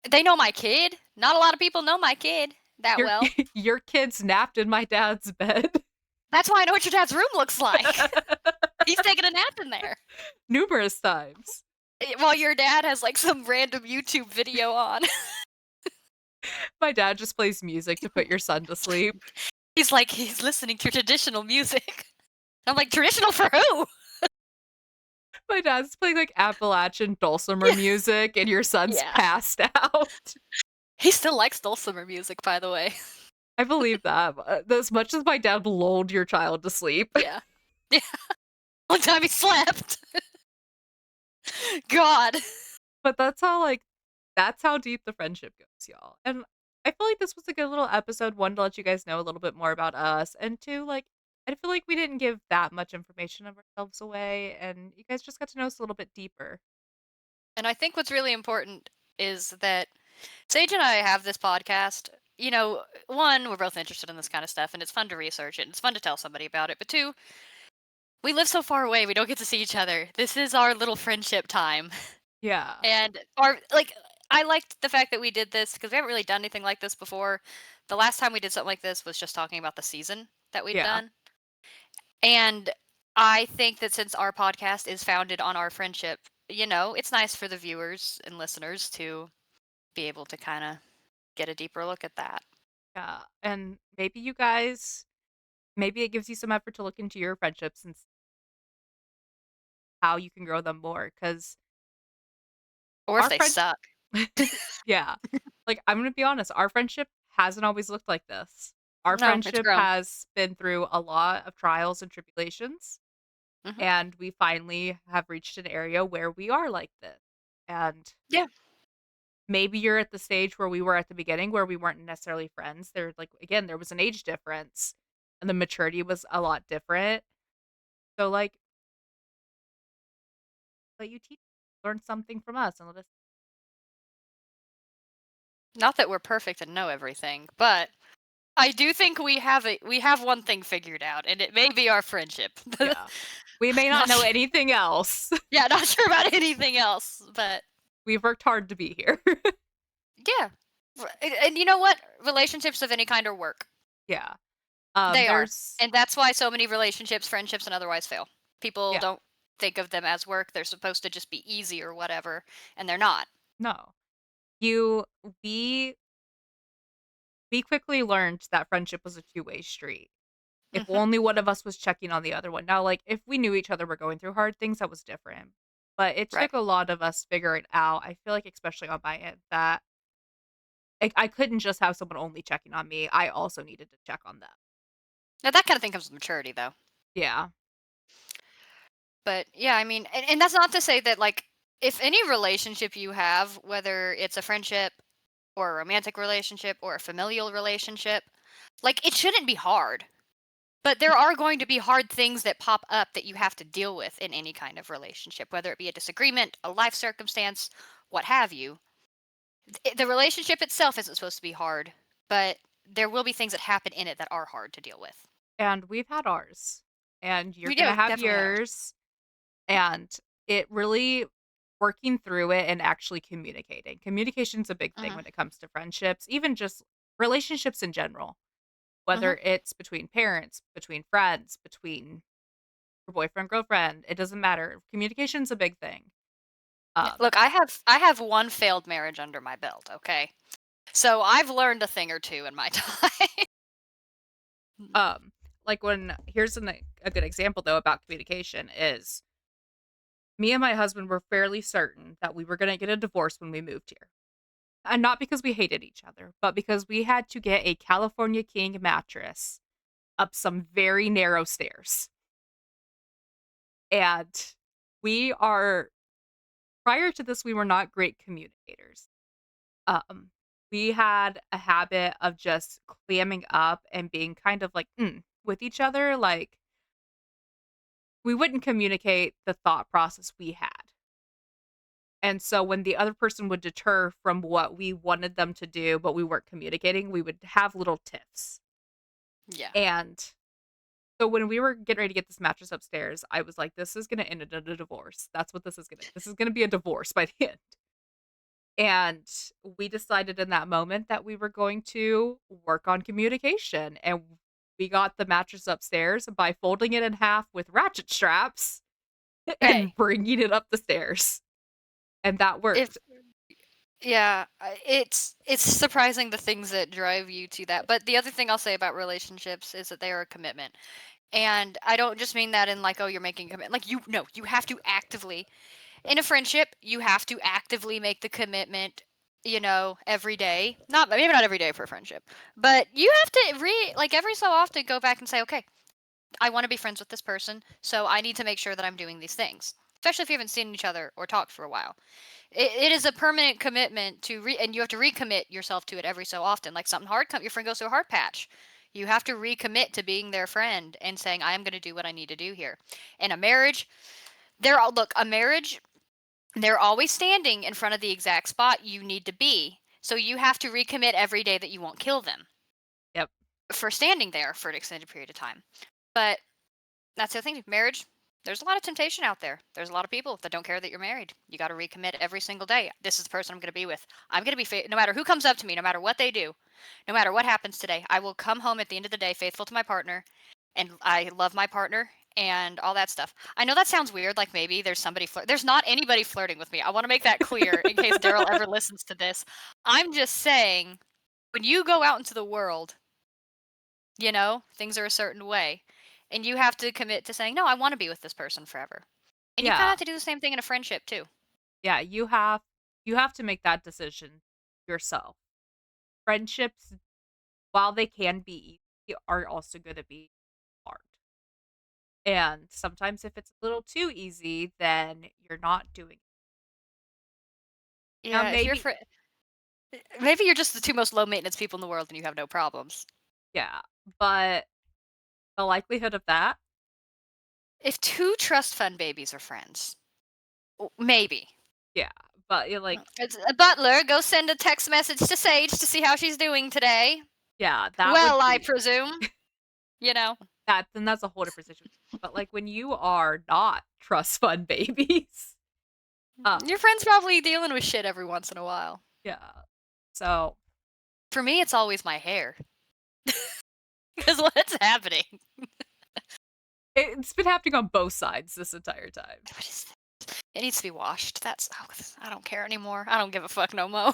They know my kid. Not a lot of people know my kid that your well. your kids napped in my dad's bed That's why I know what your dad's room looks like. He's taking a nap in there. numerous times. While your dad has, like, some random YouTube video on. My dad just plays music to put your son to sleep. He's like, he's listening to traditional music. I'm like, "Traditional for who?" My dad's playing, like, Appalachian dulcimer Yeah. music, and your son's Yeah. passed out. He still likes dulcimer music, by the way. I believe that, as much as my dad lulled your child to sleep. Yeah. Yeah. One time he slept. God. But that's how deep the friendship goes, y'all. And I feel like this was a good little episode, 1, to let you guys know a little bit more about us, and 2, like, I feel like we didn't give that much information of ourselves away, and you guys just got to know us a little bit deeper. And I think what's really important is that Sage and I have this podcast. You know, one, we're both interested in this kind of stuff, and it's fun to research it, and it's fun to tell somebody about it. But two, we live so far away, we don't get to see each other. This is our little friendship time. Yeah. And our like I liked the fact that we did this because we haven't really done anything like this before. The last time we did something like this was just talking about the season that we'd Yeah. done. And I think that since our podcast is founded on our friendship, it's nice for the viewers and listeners to be able to kind of get a deeper look at that. Yeah, and maybe it gives you some effort to look into your friendships and how you can grow them more, because Or if our they friend suck. yeah. Like, I'm gonna be honest, our friendship hasn't always looked like this. Our No, it's friendship grown. has been through a lot of trials and tribulations, Hmm. and we finally have reached an area where we are like this. And Yeah. maybe you're at the stage where we were at the beginning where we weren't necessarily friends. Like, again, there was an age difference and the maturity was a lot different. So, like, let you teach learn something from us and let us. Not that we're perfect and know everything, but I do think we have one thing figured out, and it may be our friendship. Yeah. We may not Not know su- anything else. yeah, not sure about anything else, but We've worked hard to be here. yeah. And you know what? Relationships of any kind are work. Yeah. They are. There's And that's why so many relationships, friendships, and otherwise fail. People yeah. don't think of them as work. They're supposed to just be easy or whatever, and they're not. No. You we quickly learned that friendship was a two-way street. If Hmm. only one of us was checking on the other one. Now, like, if we knew each other were going through hard things, that was different. But it Right. took a lot of us figuring out, I feel like, especially on my end, that I couldn't just have someone only checking on me. I also needed to check on them. Now that kind of thing comes with maturity, though. Yeah. But yeah, I mean, and that's not to say that like if any relationship you have, whether it's a friendship or a romantic relationship or a familial relationship, like it shouldn't be hard. But there are going to be hard things that pop up that you have to deal with in any kind of relationship, whether it be a disagreement, a life circumstance, what have you. The relationship itself isn't supposed to be hard, but there will be things that happen in it that are hard to deal with. And we've had ours. And you're We going to do have definitely have ours. yours. And it really working through it and actually communicating. Communication's a big thing Mhm. when it comes to friendships, even just relationships in general, Mhm. whether it's between parents, between friends, between your boyfriend, girlfriend, it doesn't matter. Communication's a big thing. Yeah, Um, look, I have one failed marriage under my belt, okay? So I've learned a thing or two in my time. um, like when here's a good example though about communication is me and my husband were fairly certain that we were going to get a divorce when we moved here. And not because we hated each other, but because we had to get a California King mattress up some very narrow stairs. And we are prior to this, we were not great communicators. Um, we had a habit of just clamming up and being kind of like with each other. Like we wouldn't communicate the thought process we had. And so when the other person would deter from what we wanted them to do, but we weren't communicating, we would have little tiffs. Yeah. And so when we were getting ready to get this mattress upstairs, I was like, "This is gonna end in a divorce. That's what this is gonna be a divorce by the end." And we decided in that moment that we were going to work on communication, and we got the mattress upstairs by folding it in half with ratchet straps and Hey, bringing it up the stairs, and that if worked. yeah, it's surprising the things that drive you to that. But the other thing I'll say about relationships is that they are a commitment. And I don't just mean that in like, oh, you're making a commitment. Like you no, you have to actively in a friendship, you have to actively make the commitment, every day. Not maybe not every day for a friendship, but you have to like every so often go back and say, okay, I want to be friends with this person, so I need to make sure that I'm doing these things. Especially if you haven't seen each other or talked for a while. It is a permanent commitment and you have to recommit yourself to it every so often. Like something hard, your friend goes through a hard patch. You have to recommit to being their friend and saying, I am going to do what I need to do here. In a marriage, a marriage they're always standing in front of the exact spot you need to be. So you have to recommit every day that you won't kill them Yep. for standing there for an extended period of time. But that's the thing. Marriage, there's a lot of temptation out there. There's a lot of people that don't care that you're married. You got to recommit every single day. This is the person I'm going to be with. I'm going to be no matter who comes up to me, no matter what they do, no matter what happens today. I will come home at the end of the day faithful to my partner, and I love my partner and all that stuff. I know that sounds weird. Like maybe there's somebody there's not anybody flirting with me. I want to make that clear in case Daryl ever listens to this. I'm just saying, when you go out into the world, things are a certain way. And you have to commit to saying, no, I want to be with this person forever. And you kind of Yeah. have to do the same thing in a friendship too. Yeah, you have to make that decision yourself. Friendships, while they can be easy, are also gonna be hard. And sometimes if it's a little too easy, then you're not doing now Yeah, if you're maybe maybe you're just the two most low maintenance people in the world and you have no problems. yeah, but the likelihood of that, If two trust fund babies are friends, maybe. yeah, but you're like, It's a butler, go send a text message to Sage to see how she's doing today. yeah, that would Well, I be presume, you know. then that's a whole different situation. But, like, when you are not trust fund babies, um, Your friend's probably dealing with shit every once in a while. yeah. So, For me, it's always my hair. Because what's happening? it's been happening on both sides this entire time. What is it needs to be washed. I don't care anymore. I don't give a fuck no more.